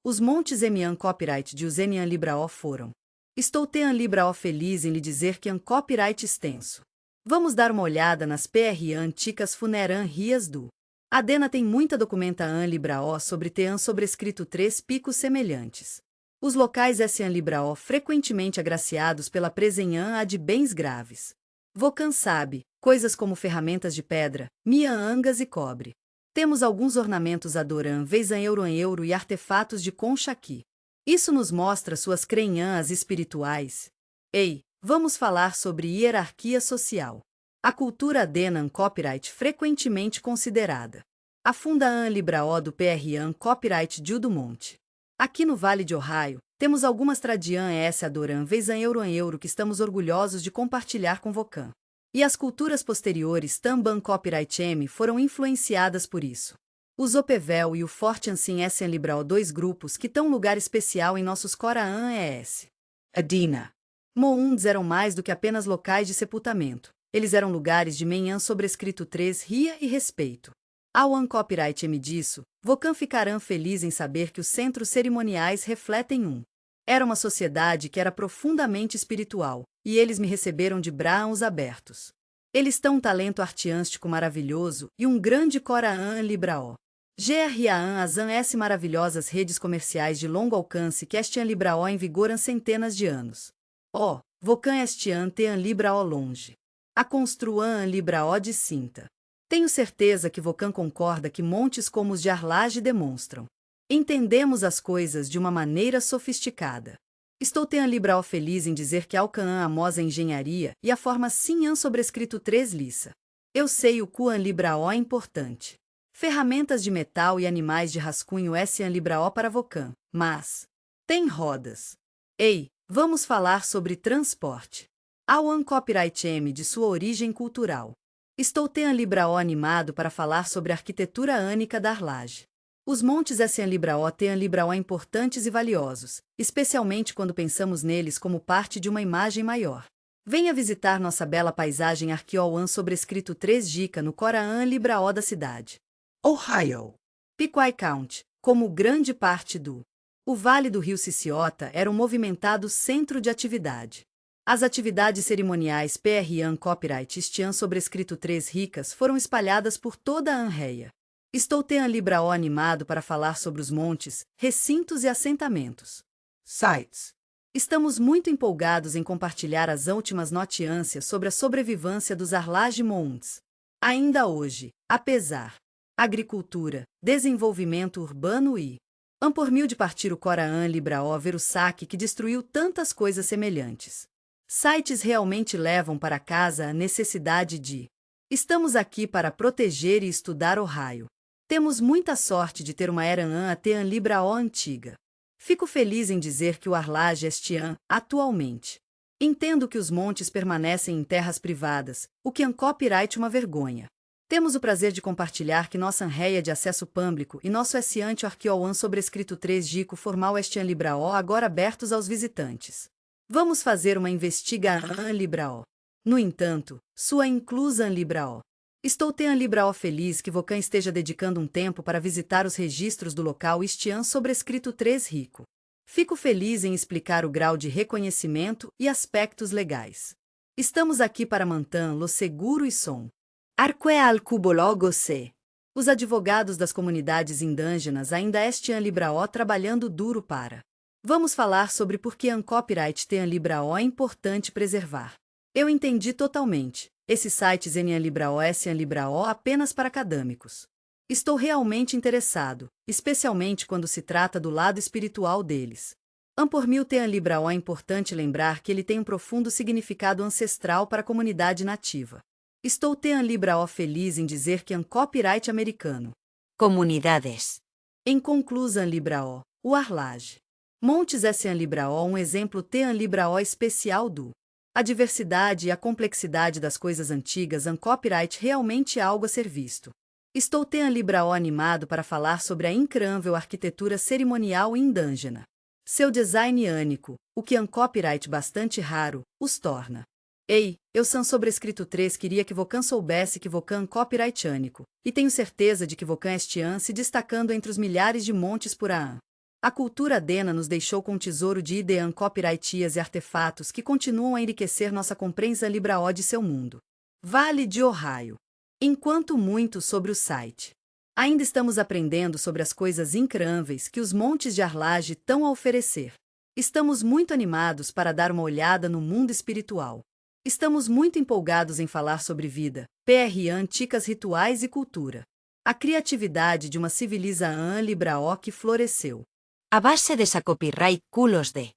os montes Emian Copyright de Usenian Libraó foram. Estou Tean Libraó feliz em lhe dizer que copyright extenso. Vamos dar uma olhada nas PRAN Ticas Funeran Rias do. Adena tem muita documenta An Libraó sobre Tean sobrescrito 3 picos semelhantes. Os locais San Libraó frequentemente agraciados pela presença a de bens graves. Vocan sabe, coisas como ferramentas de pedra, miangas e cobre. Temos alguns ornamentos adoram vezan euro e artefatos de concha aqui. Isso nos mostra suas crenhas espirituais. Ei, vamos falar sobre hierarquia social. A cultura Adenan Copyright frequentemente considerada. A funda An Libraó do PRAN Copyright de Udumont. Aqui no Vale de Ohio, temos algumas tradian S adoram vezan euro que estamos orgulhosos de compartilhar com Vocan. E as culturas posteriores também Copyright M foram influenciadas por isso. O Zopevel e o Fortiansin Essen Libraó, dois grupos que tão lugar especial em nossos Coraan ES. Adena. Mounds eram mais do que apenas locais de sepultamento. Eles eram lugares de menhã sobrescrito 3 ria e respeito. Ao Copyright M disso, Vocan ficarão feliz em saber que os centros cerimoniais refletem Era uma sociedade que era profundamente espiritual, e eles me receberam de braços abertos. Eles têm um talento artístico maravilhoso e grande Coraan Libraó. GRAN Azan S maravilhosas redes comerciais de longo alcance que estiam Libraó em vigor há centenas de anos. Vocan estiam Tean Libraó longe. A construan Libraó de cinta. Tenho certeza que Vocan concorda que montes como os de Arlage demonstram. Entendemos as coisas de uma maneira sofisticada. Estou Tean Libraó feliz em dizer que Alcan Amos engenharia e a forma Sinhan sobrescrito 3 lissa. Eu sei o Kuan Libraó é importante. Ferramentas de metal e animais de rascunho Sian Libraó para Vocan, mas tem rodas. Ei, vamos falar sobre transporte. Ao Copyright M de sua origem cultural. Estou Tean Libraó animado para falar sobre a arquitetura ânica da Arlage. Os montes Sian Libraó Tean Libraó importantes e valiosos, especialmente quando pensamos neles como parte de uma imagem maior. Venha visitar nossa bela paisagem Arqueoan sobrescrito 3 dica no Coraan Libraó da cidade. Ohio. Piquay County, como grande parte O Vale do Rio Siciota era um movimentado centro de atividade. As atividades cerimoniais PRAN Copyright Stian sobrescrito 3 ricas foram espalhadas por toda a Anreia. Estou Tean Libraó animado para falar sobre os montes, recintos e assentamentos. Sites. Estamos muito empolgados em compartilhar as últimas notícias sobre a sobrevivência dos Arlage Montes. Ainda hoje, apesar agricultura, desenvolvimento urbano e por mil de partir o Coraan Libraó ver o saque que destruiu tantas coisas semelhantes. Sites realmente levam para casa a necessidade de. Estamos aqui para proteger e estudar Ohio. Temos muita sorte de ter uma Eran a Tean Libraó antiga. Fico feliz em dizer que o Arlage Estian, atualmente. Entendo que os montes permanecem em terras privadas, o que copyright uma vergonha. Temos o prazer de compartilhar que nossa Anreia de acesso público e nosso Essiante Arqueoan sobrescrito 3 Gico formal Estian Libraó agora abertos aos visitantes. Vamos fazer uma investigação Libraó. No entanto, sua inclusa Libraó. Estou Tean Libraó feliz que Vocan esteja dedicando um tempo para visitar os registros do local Estian sobrescrito 3 rico. Fico feliz em explicar o grau de reconhecimento e aspectos legais. Estamos aqui para manter-lo seguro e som. Arque al cubologo se. Os advogados das comunidades indígenas ainda Estian Libraó trabalhando duro para. Vamos falar sobre por que copyright Tean Libraó é importante preservar. Eu entendi totalmente. Esses sites Enian Libraó Sian Libraó apenas para acadêmicos. Estou realmente interessado, especialmente quando se trata do lado espiritual deles. Por mil Tean Libraó é importante lembrar que ele tem um profundo significado ancestral para a comunidade nativa. Estou Tean Libraó feliz em dizer que é um copyright americano. Comunidades. Em conclusão Libraó, o Arlage. Montes Tean Libraó um exemplo Tean Libraó especial do a diversidade e a complexidade das coisas antigas copyright realmente é algo a ser visto. Estou Tean Libraó animado para falar sobre a incrível arquitetura cerimonial indígena. Seu design único, o que copyright bastante raro, os torna. Ei, eu sou sobrescrito 3 queria que Vocan soubesse que Vocan copyright único, e tenho certeza de que Vocan este se destacando entre os milhares de montes por aí. A cultura Dena nos deixou com um tesouro de idean copyrightias e artefatos que continuam a enriquecer nossa compreensão Libraó de seu mundo. Vale de Ohio. Enquanto muito sobre o site. Ainda estamos aprendendo sobre as coisas incríveis que os montes de Arlage têm a oferecer. Estamos muito animados para dar uma olhada no mundo espiritual. Estamos muito empolgados em falar sobre vida, antigas rituais e cultura. A criatividade de uma civilização Libraó que floresceu. A base dessa copyright culos de.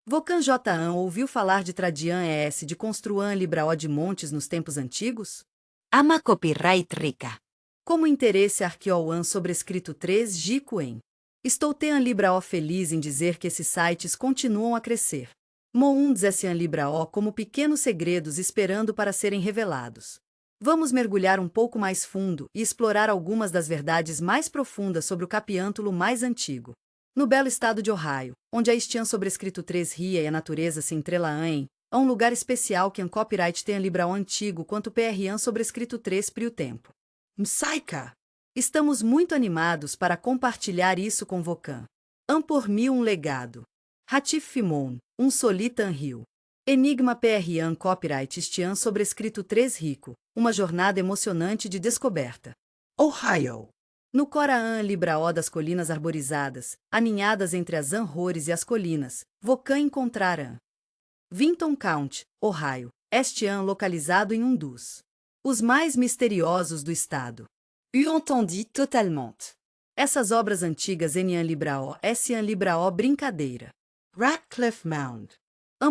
Vocan J. ouviu falar de Tradian ES de construan Libraó de montes nos tempos antigos? Ama copyright rica. Como interesse arqueoan sobrescrito 3 Gicoen. Estou Tean Libraó feliz em dizer que esses sites continuam a crescer. Moun Zessian Libraó como pequenos segredos esperando para serem revelados. Vamos mergulhar um pouco mais fundo e explorar algumas das verdades mais profundas sobre o capiântulo mais antigo. No belo estado de Ohio, onde a Estian sobrescrito 3 ria e a natureza se entrelaam, há um lugar especial que copyright Tean Libraó antigo quanto PRAN sobrescrito 3 prio tempo. Msaika! Estamos muito animados para compartilhar isso com Vocan. Por mil um legado. Hatif Fimon, um Solitan Rio. Enigma PRAN copyright Estian sobrescrito 3 rico, uma jornada emocionante de descoberta. Ohio. No Coraan Libraó das colinas arborizadas, aninhadas entre as anrores e as colinas, Vocan encontrará. Vinton County, Ohio, Estian localizado em um dos os mais misteriosos do estado. Eu entendi totalement. Essas obras antigas Enian Libraó, Essian Libraó brincadeira. Ratcliffe Mound.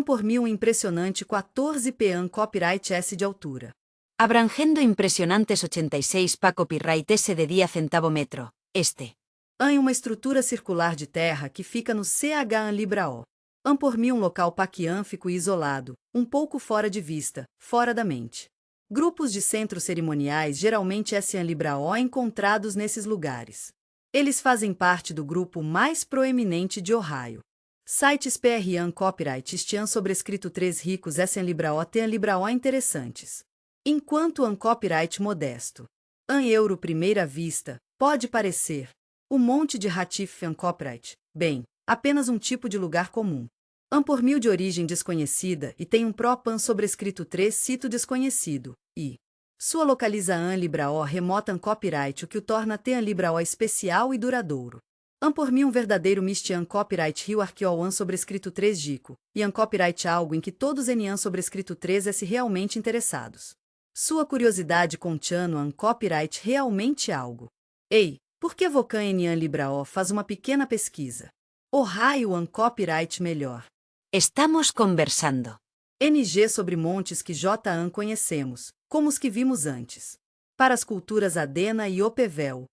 Por mil um impressionante 14 p'n copyright S de altura. Abrangendo impressionantes 86 pa copyright S de 10 centavo metro, este. Em uma estrutura circular de terra que fica no CH Libraó. Por mil um local paquiânfico e isolado, um pouco fora de vista, fora da mente. Grupos de centros cerimoniais geralmente Essian Libraó encontrados nesses lugares. Eles fazem parte do grupo mais proeminente de Ohio. Sites PRAN copyright Estian sobrescrito 3 ricos Essian Libraó Tean Libraó interessantes. Enquanto copyright modesto. Euro primeira vista, pode parecer. O monte de Hatif copyright, bem, apenas um tipo de lugar comum. Por mil de origem desconhecida e tem um PROPAN sobrescrito 3 sito desconhecido, e sua localização Libraó remota copyright o que o torna Tean Libraó especial e duradouro. Por mil um verdadeiro Mistian copyright Rio Arqueoan sobrescrito 3 Gico, e copyright algo em que todos Enian sobrescrito 3 se realmente interessados. Sua curiosidade com Tiano copyright realmente algo. Ei, por que Vocan Enian Libraó faz uma pequena pesquisa? Ohio copyright melhor. Estamos conversando. NG sobre montes que JAN conhecemos, como os que vimos antes. Para as culturas Adena e Opevel,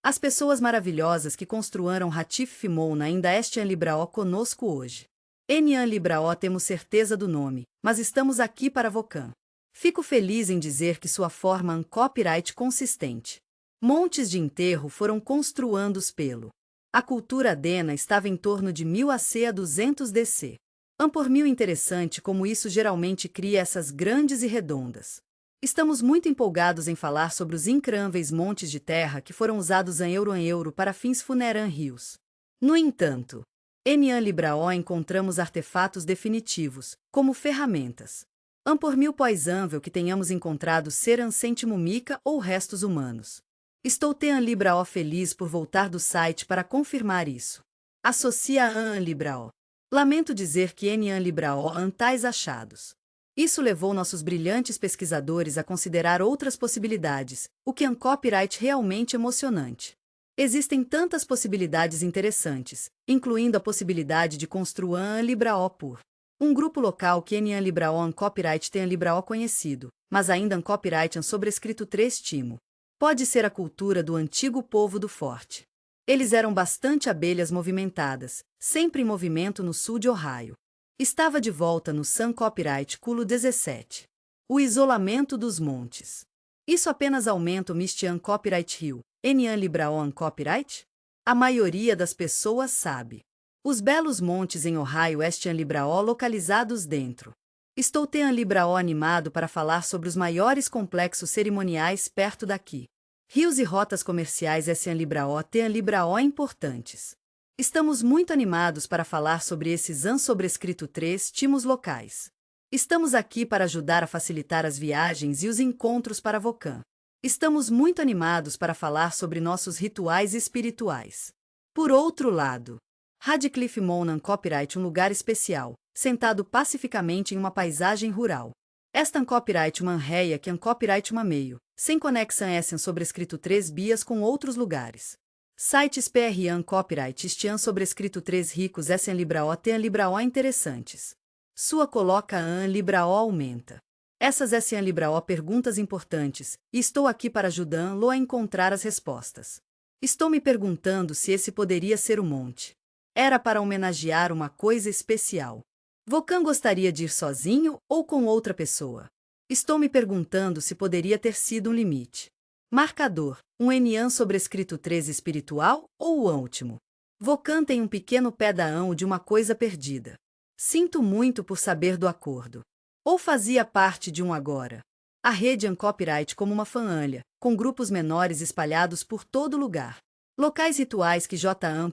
as pessoas maravilhosas que construíram Hatif Fimon ainda Estian Libraó conosco hoje. Enian Libraó temos certeza do nome, mas estamos aqui para Vocan. Fico feliz em dizer que sua forma copyright consistente. Montes de enterro foram construídos pelo. A cultura Adena estava em torno de 1000 AC a 200 DC. Por mil interessante como isso geralmente cria essas grandes e redondas. Estamos muito empolgados em falar sobre os incríveis montes de terra que foram usados em euro para fins funeran rios. No entanto, Enian Libraó encontramos artefatos definitivos, como ferramentas. Por mil poisível que tenhamos encontrado ser sentimumica ou restos humanos. Estou Tean Libraó feliz por voltar do site para confirmar isso. Associa Libraó. Lamento dizer que Enian Libraó tais achados. Isso levou nossos brilhantes pesquisadores a considerar outras possibilidades, o que é um copyright realmente emocionante. Existem tantas possibilidades interessantes, incluindo a possibilidade de construir um libraO por um grupo local que em libraO um copyright tem libraO conhecido, mas ainda um copyright sobrescrito 3 timo. Pode ser a cultura do antigo povo do forte. Eles eram bastante abelhas movimentadas, sempre em movimento no sul de Ohio. Estava de volta no Sun Copyright Culo 17. O isolamento dos montes. Isso apenas aumenta o Mistian Copyright Hill, Enian Libraon Copyright? A maioria das pessoas sabe. Os belos montes em Ohio Estian Libraó localizados dentro. Estou tendo Libraó animado para falar sobre os maiores complexos cerimoniais perto daqui. Rios e rotas comerciais Estian Libraó têm Libraó importantes. Estamos muito animados para falar sobre esses sobrescrito 3 timos locais. Estamos aqui para ajudar a facilitar as viagens e os encontros para Vocan. Estamos muito animados para falar sobre nossos rituais espirituais. Por outro lado, Radcliffe Monan Copyright um lugar especial, sentado pacificamente em uma paisagem rural. Esta copyright uma réia que copyright uma meio, sem conexão Essen sobrescrito 3 bias com outros lugares. Sites PRAN Copyright estiam sobrescrito 3 ricos Essen Libraó tem Libraó interessantes. Sua coloca Libraó aumenta. Essas Essen Libraó perguntas importantes, e estou aqui para ajudá-lo a encontrar as respostas. Estou me perguntando se esse poderia ser o monte. Era para homenagear uma coisa especial. Vocan gostaria de ir sozinho ou com outra pessoa? Estou me perguntando se poderia ter sido um limite. Marcador, um Enian sobrescrito 3 espiritual ou o último? Vocan tem um pequeno pedaão de uma coisa perdida. Sinto muito por saber do acordo. Ou fazia parte de um agora? A rede Copyright como uma fanalha, com grupos menores espalhados por todo lugar. Locais rituais que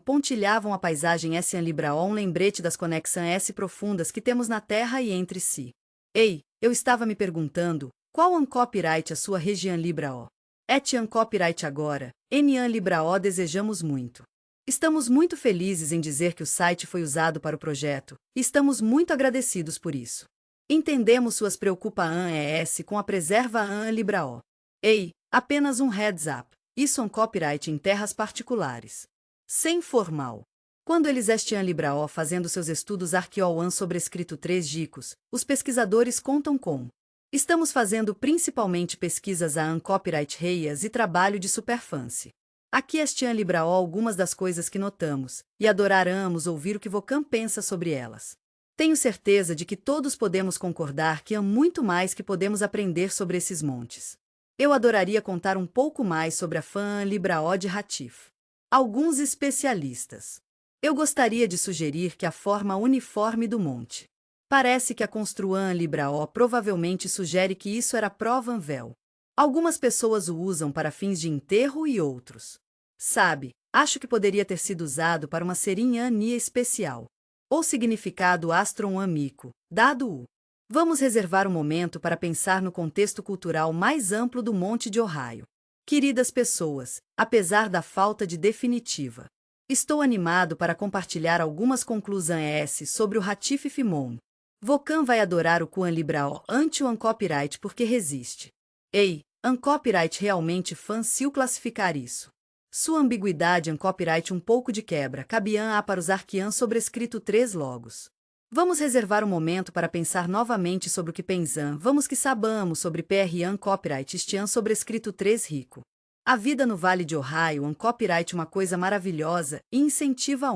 pontilhavam a paisagem Essen Libraó um lembrete das conexões S profundas que temos na Terra e entre si. Ei, eu estava me perguntando, qual copyright a sua região Libraó? Etian Copyright agora, Enian Libraó desejamos muito. Estamos muito felizes em dizer que o site foi usado para o projeto, e estamos muito agradecidos por isso. Entendemos suas preocupações com a preserva Libraó. Ei, apenas um heads up. Isso copyright em terras particulares. Sem formal. Quando eles estiam Libraó fazendo seus estudos arqueoan sobrescrito 3 dicos, os pesquisadores contam com. Estamos fazendo principalmente pesquisas copyright reias e trabalho de superfance. Aqui estiam Libraó algumas das coisas que notamos, e adoraremos ouvir o que Vocan pensa sobre elas. Tenho certeza de que todos podemos concordar que há muito mais que podemos aprender sobre esses montes. Eu adoraria contar um pouco mais sobre a fã Libraó de Ratif. Alguns especialistas. Eu gostaria de sugerir que a forma uniforme do monte. Parece que a construan Libraó provavelmente sugere que isso era Provanvel. Algumas pessoas o usam para fins de enterro e outros. Sabe, acho que poderia ter sido usado para uma cerimônia especial. Ou significado astronomico, dado o. Vamos reservar um momento para pensar no contexto cultural mais amplo do Monte de Ohio. Queridas pessoas, apesar da falta de definitiva, estou animado para compartilhar algumas conclusões sobre o Ratif Fimon. Vocan vai adorar o Quan Libraó ante o copyright porque resiste. Ei, copyright realmente fácil classificar isso. Sua ambiguidade copyright um pouco de quebra cabiam para os arquian sobrescrito 3 logos. Vamos reservar um momento para pensar novamente sobre o que pensam. Vamos que sabamos sobre PRAN Copyright estian sobrescrito 3 rico. A vida no Vale de Ohio copyright uma coisa maravilhosa e incentiva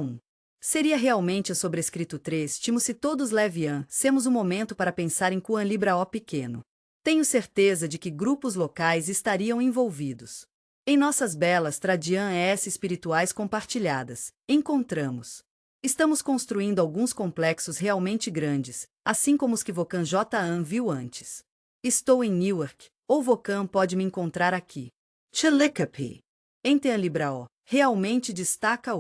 Seria realmente sobrescrito 3 timo se todos leviam, semos um momento para pensar em Quan Libraó pequeno. Tenho certeza de que grupos locais estariam envolvidos. Em nossas belas tradições espirituais compartilhadas, encontramos. Estamos construindo alguns complexos realmente grandes, assim como os que Vocan viu antes. Estou em Newark, ou Vocan pode me encontrar aqui. Chillicothe. Em Libraó, realmente destaca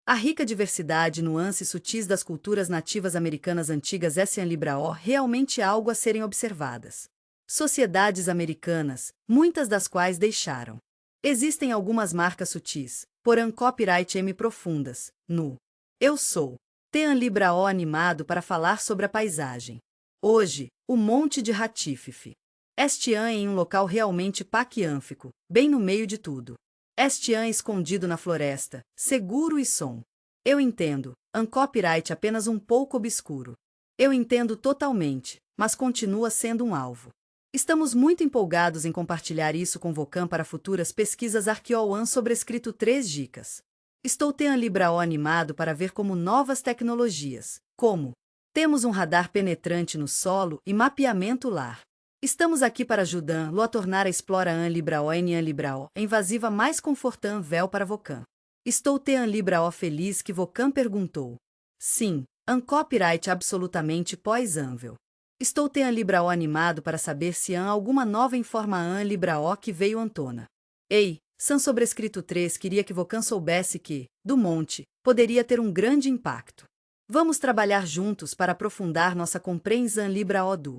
a rica diversidade e nuances sutis das culturas nativas americanas antigas Essen Libraó realmente algo a serem observadas. Sociedades americanas, muitas das quais deixaram. Existem algumas marcas sutis, porém copyright profundas, no. Eu sou Tean Libraó animado para falar sobre a paisagem. Hoje, o Monte de Ratifife. Este-an em um local realmente paquiânfico, bem no meio de tudo. Este-an escondido na floresta, seguro e som. Eu entendo, copyright apenas um pouco obscuro. Eu entendo totalmente, mas continua sendo um alvo. Estamos muito empolgados em compartilhar isso com Vocan para futuras pesquisas Arqueoan sobrescrito 3 dicas. Estou Libraó animado para ver como novas tecnologias, como temos um radar penetrante no solo e mapeamento lar. Estamos aqui para ajudar-lo a tornar a Explora Libraó em Libraó invasiva mais confortável para Vocan. Estou Libraó feliz que Vocan perguntou. Sim, copyright absolutamente pós-anvel. Estou Libraó animado para saber se há alguma nova informa Libraó que veio Antona. Ei, San sobrescrito 3 queria que Vocan soubesse que, do monte, poderia ter um grande impacto. Vamos trabalhar juntos para aprofundar nossa compreensão Libraó do.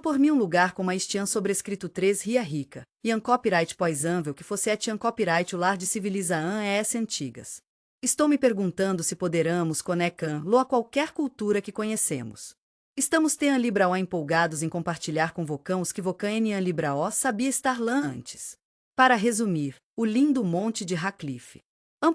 Por mim um lugar como a Estian sobrescrito 3 ria rica, e copyright pós-anvel que fosse copyright o lar de civilização es antigas. Estou me perguntando se poderamos conectar-lo a qualquer cultura que conhecemos. Estamos Libraó empolgados em compartilhar com Vocan os que Vocan Libraó sabia estar lá antes. Para resumir, o lindo monte de Racliff.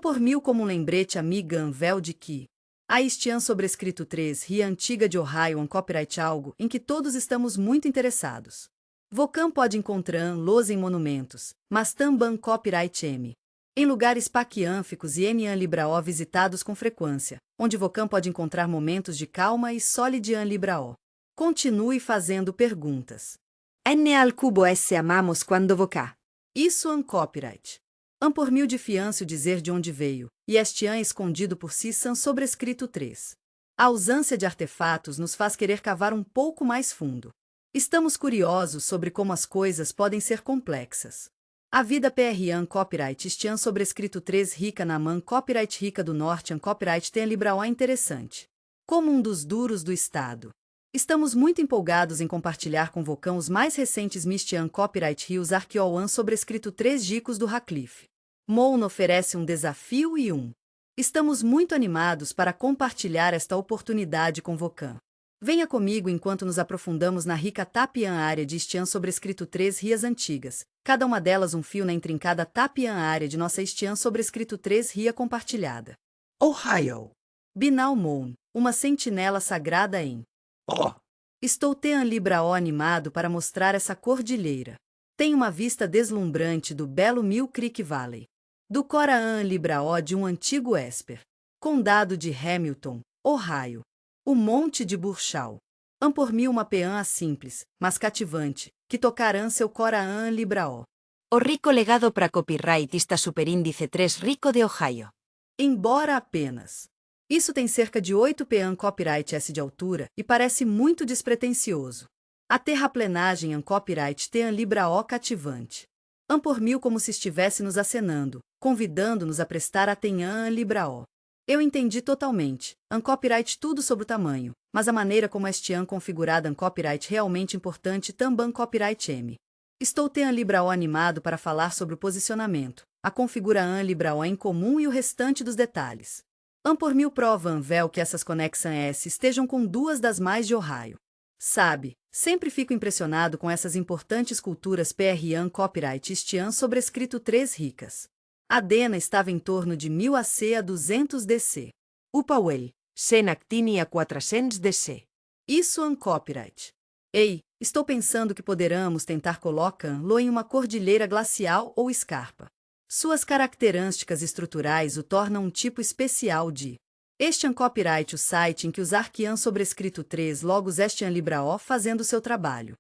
Por mil como um lembrete amiga véu de que a Estian sobrescrito 3 ria antiga de Ohio copyright algo em que todos estamos muito interessados. Vocan pode encontrar-los em monumentos, mas também copyright M. Em lugares paquiânficos e Libraó visitados com frequência, onde Vocan pode encontrar momentos de calma e solidian Libraó. Continue fazendo perguntas. N al cubo S amamos quando Vocan. Isso copyright. Por mil de fianço dizer de onde veio, e este escondido por si San sobrescrito 3. A ausência de artefatos nos faz querer cavar um pouco mais fundo. Estamos curiosos sobre como as coisas podem ser complexas. A vida PRAN copyright Estian sobrescrito 3 rica na man copyright rica do norte copyright tem Libraó interessante. Como um dos duros do estado. Estamos muito empolgados em compartilhar com Vocan os mais recentes Mistian Copyright Rios Arqueoan sobrescrito 3 dicos do Racliff. Moon oferece um desafio e Estamos muito animados para compartilhar esta oportunidade com Vocan. Venha comigo enquanto nos aprofundamos na rica Tapian área de Estian sobrescrito 3 rias antigas, cada uma delas um fio na intrincada Tapian área de nossa Estian sobrescrito 3 ria compartilhada. Ohio. Binal Moon, uma sentinela sagrada em Estou Libraó animado para mostrar essa cordilheira. Tem uma vista deslumbrante do belo Mill Creek Valley. Do Cora Libraó de um antigo Esper. Condado de Hamilton, Ohio. O Monte de Burchal. Por mil uma peã simples, mas cativante, que tocarão seu Cora Libraó. O rico legado para copyrightista superíndice 3 rico de Ohio. Embora apenas. Isso tem cerca de 8 pm copyright S de altura e parece muito despretensioso. A terraplenagem copyright tem Libraó cativante. Por mil como se estivesse nos acenando, convidando-nos a prestar atenção Libraó. Eu entendi totalmente, copyright tudo sobre o tamanho, mas a maneira como este configurada copyright realmente importante também copyright M. Estou Libraó animado para falar sobre o posicionamento, a configura Libraó em comum e o restante dos detalhes. Por mil prova véu que essas conexões S estejam com 2 das mais de Ohio. Sabe, sempre fico impressionado com essas importantes culturas PRAN copyright Estian sobrescrito 3 ricas. A Dena estava em torno de 1000 AC a 200 DC. Upaway, Senactini a 400 DC. Isso copyright. Ei, estou pensando que poderamos tentar colocar-lo em uma cordilheira glacial ou escarpa. Suas características estruturais o tornam um tipo especial de. Este copyright o site em que os Arquian sobrescrito 3 logos Estian Libraó fazendo seu trabalho.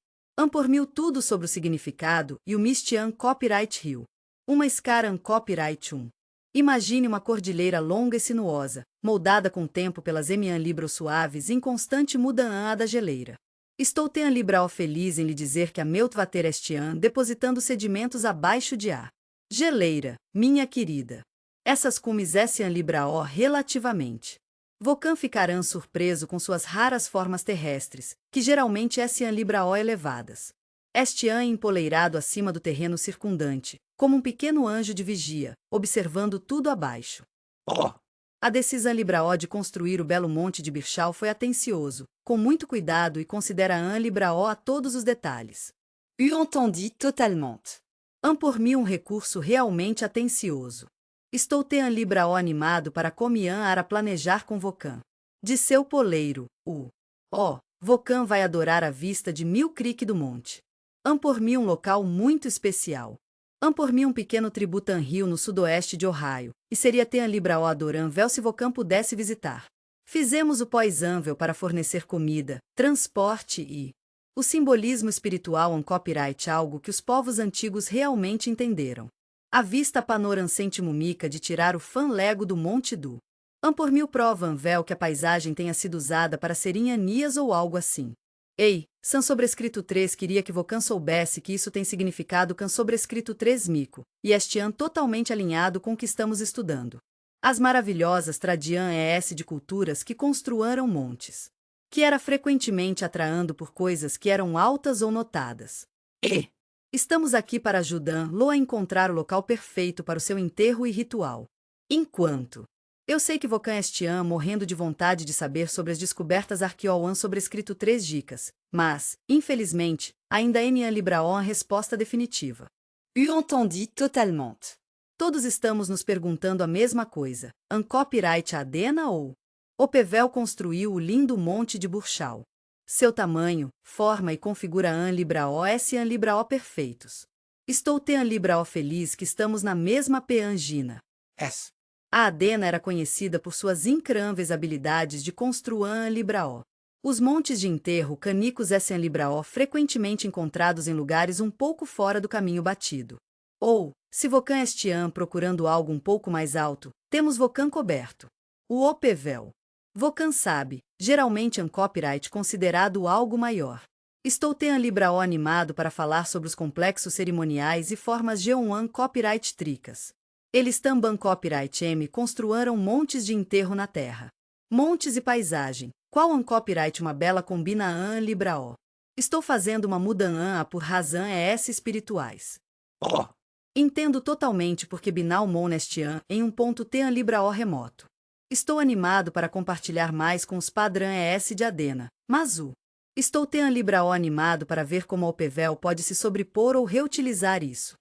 Por mil tudo sobre o significado e o Mistian copyright rio. Uma Scaran copyright 1. Imagine uma cordilheira longa e sinuosa, moldada com o tempo pelas Emian Libro suaves e em constante mudança da geleira. Estou Libraó feliz em lhe dizer que a Meutvater Estian depositando sedimentos abaixo de a. Geleira, minha querida. Essas cumes Estian Libraó relativamente. Vocan ficarão surpreso com suas raras formas terrestres, que geralmente Estian Libraó elevadas. Estian empoleirado acima do terreno circundante, como um pequeno anjo de vigia, observando tudo abaixo. A decisão Libraó de construir o belo monte de Birchal foi atencioso, com muito cuidado e considera Anne Libraó a todos os detalhes. Eu entendi totalement. Por mim um recurso realmente atencioso. Estou Anne Libraó animado para Comian ara planejar com Vocan. De seu poleiro, Vocan vai adorar a vista de Mill Creek do monte. Por mim um local muito especial. Por mim um pequeno tributo Rio no sudoeste de Ohio, e seria Anne Libraó adorável se Vocan pudesse visitar. Fizemos o pós-anvel para fornecer comida, transporte e o simbolismo espiritual copyright, algo que os povos antigos realmente entenderam. A vista panorancente mumica de tirar o fã lego do Monte do. Por mil provável que a paisagem tenha sido usada para serem anias ou algo assim. Ei, San sobrescrito 3 queria que Vocan soubesse que isso tem significado can sobrescrito 3 mico, e este ano totalmente alinhado com o que estamos estudando. As maravilhosas tradian ES de culturas que construíram montes. Que era frequentemente atraando por coisas que eram altas ou notadas. Estamos aqui para ajudá-lo a encontrar o local perfeito para o seu enterro e ritual. Enquanto eu sei que Vocan este ano morrendo de vontade de saber sobre as descobertas arqueológicas sobrescrito 3 dicas, mas, infelizmente, ainda Anne Libraó a resposta definitiva. Eu entendi totalement. Todos estamos nos perguntando a mesma coisa. Copyright Adena ou Opevel construiu o lindo monte de Burchal. Seu tamanho, forma e configura Anne Libraó Anne Libraó perfeitos. Estou Anne Libraó feliz que estamos na mesma peangina. A Adena era conhecida por suas incríveis habilidades de construir Anne Libraó. Os montes de enterro canicos Anne Libraó frequentemente encontrados em lugares um pouco fora do caminho batido. Ou, se Vocan este ano procurando algo um pouco mais alto, temos Vocan coberto. O Opevel. Vocan sabe, geralmente copyright considerado algo maior. Estou Anne Libraó animado para falar sobre os complexos cerimoniais e formas de copyright tricas. Eles também copyright M construíram montes de enterro na terra. Montes e paisagem. Qual copyright uma bela combina Anne Libraó. Estou fazendo uma mudança por razão ES espirituais. Entendo totalmente porque Binal Monestian em um ponto Anne Libraó remoto. Estou animado para compartilhar mais com os padrão ES de Adena, mas estou Anne Libraó animado para ver como o Opevel pode se sobrepor ou reutilizar isso.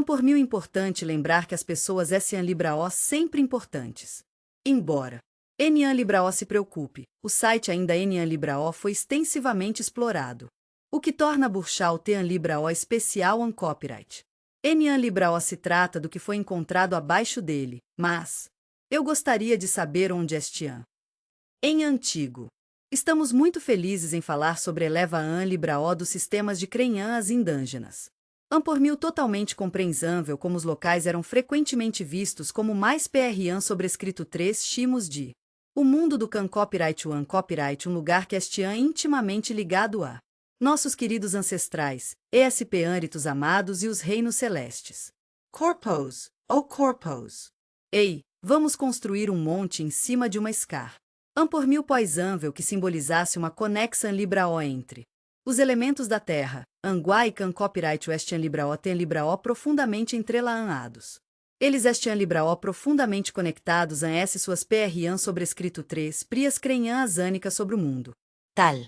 Por mil importante lembrar que as pessoas Anne Libraó sempre importantes. Embora Anne Libraó se preocupe, o site ainda Anne Libraó foi extensivamente explorado. O que torna Burchal Anne Libraó especial copyright. Anne Libraó se trata do que foi encontrado abaixo dele, mas eu gostaria de saber onde este ano. Em antigo. Estamos muito felizes em falar sobre Eleva Anne Libraó dos sistemas de crenhãs indígenas. Por mil totalmente compreensível como os locais eram frequentemente vistos como mais sobrescrito 3 chimos de o mundo do copyright um lugar que este intimamente ligado a nossos queridos ancestrais, ESP-âritos amados e os reinos celestes. Corpos. Corpos. Ei, vamos construir um monte em cima de uma escar. Por mil pós-anvel que simbolizasse uma conexão Libraó entre os elementos da terra, Anguá e copyright Westian Libraó tem Libraó profundamente entrelaçados. Eles Westian Libraó profundamente conectados a S suas sobrescrito 3 prias crenhãs ânicas sobre o mundo. Tal.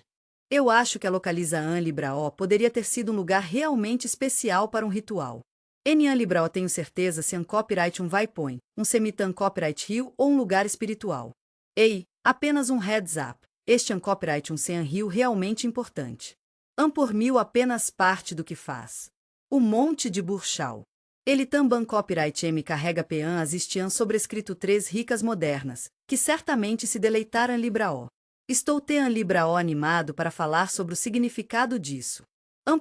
Eu acho que a localiza Anne Libraó poderia ter sido um lugar realmente especial para um ritual. Anne Libraó tenho certeza se copyright vai põe, semitan copyright rio ou um lugar espiritual. Ei, apenas um heads up, este copyright sem rio realmente importante. Por mil apenas parte do que faz. O Monte de Burchal. Ele também copyright M carrega as istian sobrescrito 3 ricas modernas, que certamente se deleitaram Libraó. Estou Anne Libraó animado para falar sobre o significado disso.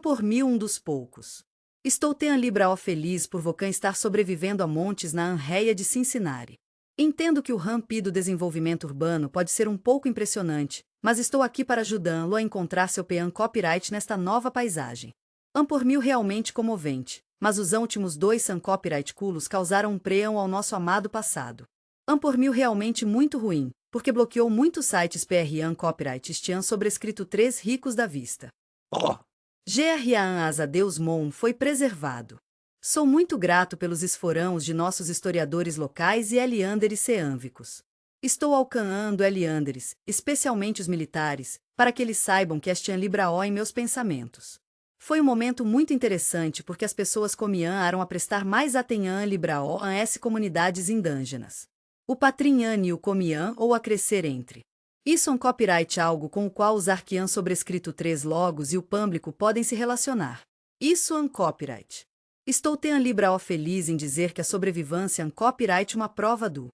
Por mil um dos poucos. Estou Anne Libraó feliz por Vocan estar sobrevivendo a montes na Anreia de Cincinnati. Entendo que o ramp do desenvolvimento urbano pode ser um pouco impressionante, mas estou aqui para ajudá-lo a encontrar seu copyright nesta nova paisagem. Por mil realmente comovente, mas os últimos 2 copyright culos causaram um preão ao nosso amado passado. Por mil realmente muito ruim, porque bloqueou muitos sites copyright estian sobrescrito 3 ricos da vista. GRAN Asa Deus Mon foi preservado. Sou muito grato pelos esforãos de nossos historiadores locais e Eliander e Ceânvicos. Estou alcanando Elianderes, especialmente os militares, para que eles saibam que estian libraó em meus pensamentos. Foi um momento muito interessante porque as pessoas começaram a prestar mais atenção libraó a essas comunidades indígenas. O patrinhan e o comian ou a crescer entre. Isso é um copyright algo com o qual os arquian sobrescrito 3 logos e o público podem se relacionar. Isso é um copyright. Estou tean libraó feliz em dizer que a sobrevivência é um copyright uma prova do.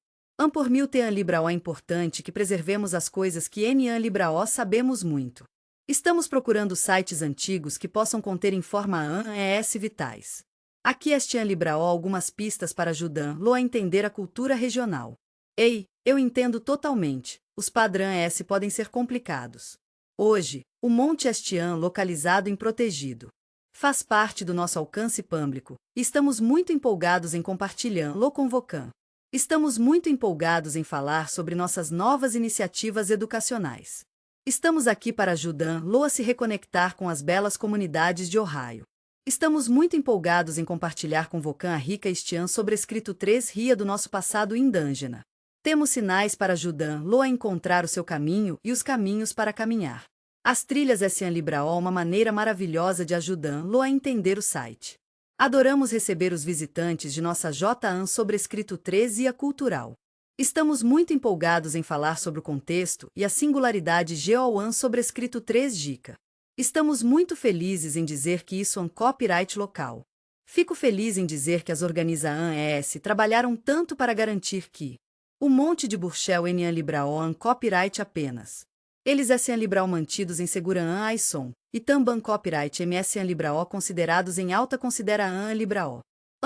Por mil tean libraó é importante que preservemos as coisas que enian libraó sabemos muito. Estamos procurando sites antigos que possam conter informações vitais. Aqui estian libraó algumas pistas para ajudá-lo a entender a cultura regional. Ei, eu entendo totalmente. Os padrões podem ser complicados. Hoje, o Monte Estian localizado em protegido. Faz parte do nosso alcance público, e estamos muito empolgados em compartilhá-lo com Vocan. Estamos muito empolgados em falar sobre nossas novas iniciativas educacionais. Estamos aqui para ajudá-lo a se reconectar com as belas comunidades de Ohio. Estamos muito empolgados em compartilhar com Vocan a rica Estian sobrescrito 3 ria do nosso passado indígena. Temos sinais para ajudá-lo a encontrar o seu caminho e os caminhos para caminhar. As trilhas Estian libraó uma maneira maravilhosa de ajudá-lo a entender o site. Adoramos receber os visitantes de nossa JAN sobrescrito 3 e a cultural. Estamos muito empolgados em falar sobre o contexto e a singularidade GeoAn sobrescrito 3 dica. Estamos muito felizes em dizer que isso é um copyright local. Fico feliz em dizer que as organizações trabalharam tanto para garantir que o Monte de Burchell enian libraó um copyright apenas. Eles essian libraó mantidos em segurança AISON, e também copyright MSian libraó considerados em alta consideração libraó.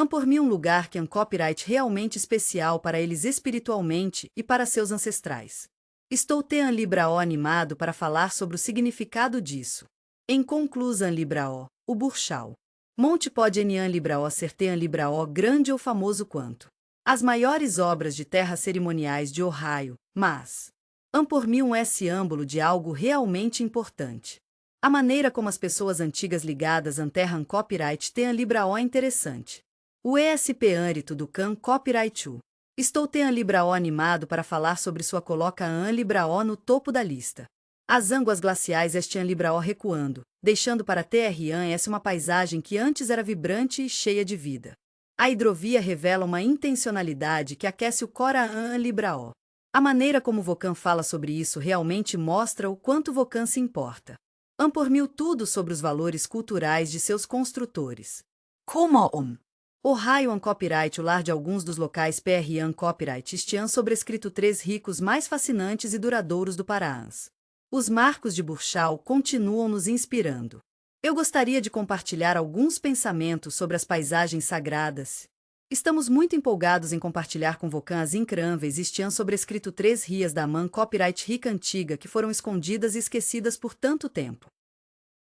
Por mim um lugar que é um copyright realmente especial para eles espiritualmente e para seus ancestrais. Estou tean libraó animado para falar sobre o significado disso. Em conclusão libraó, o Burchal. Monte pode enian libraó ser tean libraó grande ou famoso quanto as maiores obras de terra cerimoniais de Ohio, mas por mim um âmbolo de algo realmente importante. A maneira como as pessoas antigas ligadas à terra copyright tean libraó é interessante. O ESP âmbito do Can Copyright U. Estou tean libraó animado para falar sobre sua coloca an libraó no topo da lista. As ânguas glaciais estian libraó recuando, deixando para TRAN essa uma paisagem que antes era vibrante e cheia de vida. A hidrovia revela uma intencionalidade que aquece o Cora libraó. A maneira como Vocan fala sobre isso realmente mostra o quanto Vocan se importa. Por mil tudo sobre os valores culturais de seus construtores. Como Ohio é um copyright o lar de alguns dos locais PRAN copyright estian sobrescrito 3 ricos mais fascinantes e duradouros do Paraans. Os marcos de Burchal continuam nos inspirando. Eu gostaria de compartilhar alguns pensamentos sobre as paisagens sagradas. Estamos muito empolgados em compartilhar com Vocan as incríveis estian sobrescrito 3 rias da Man copyright rica antiga que foram escondidas e esquecidas por tanto tempo.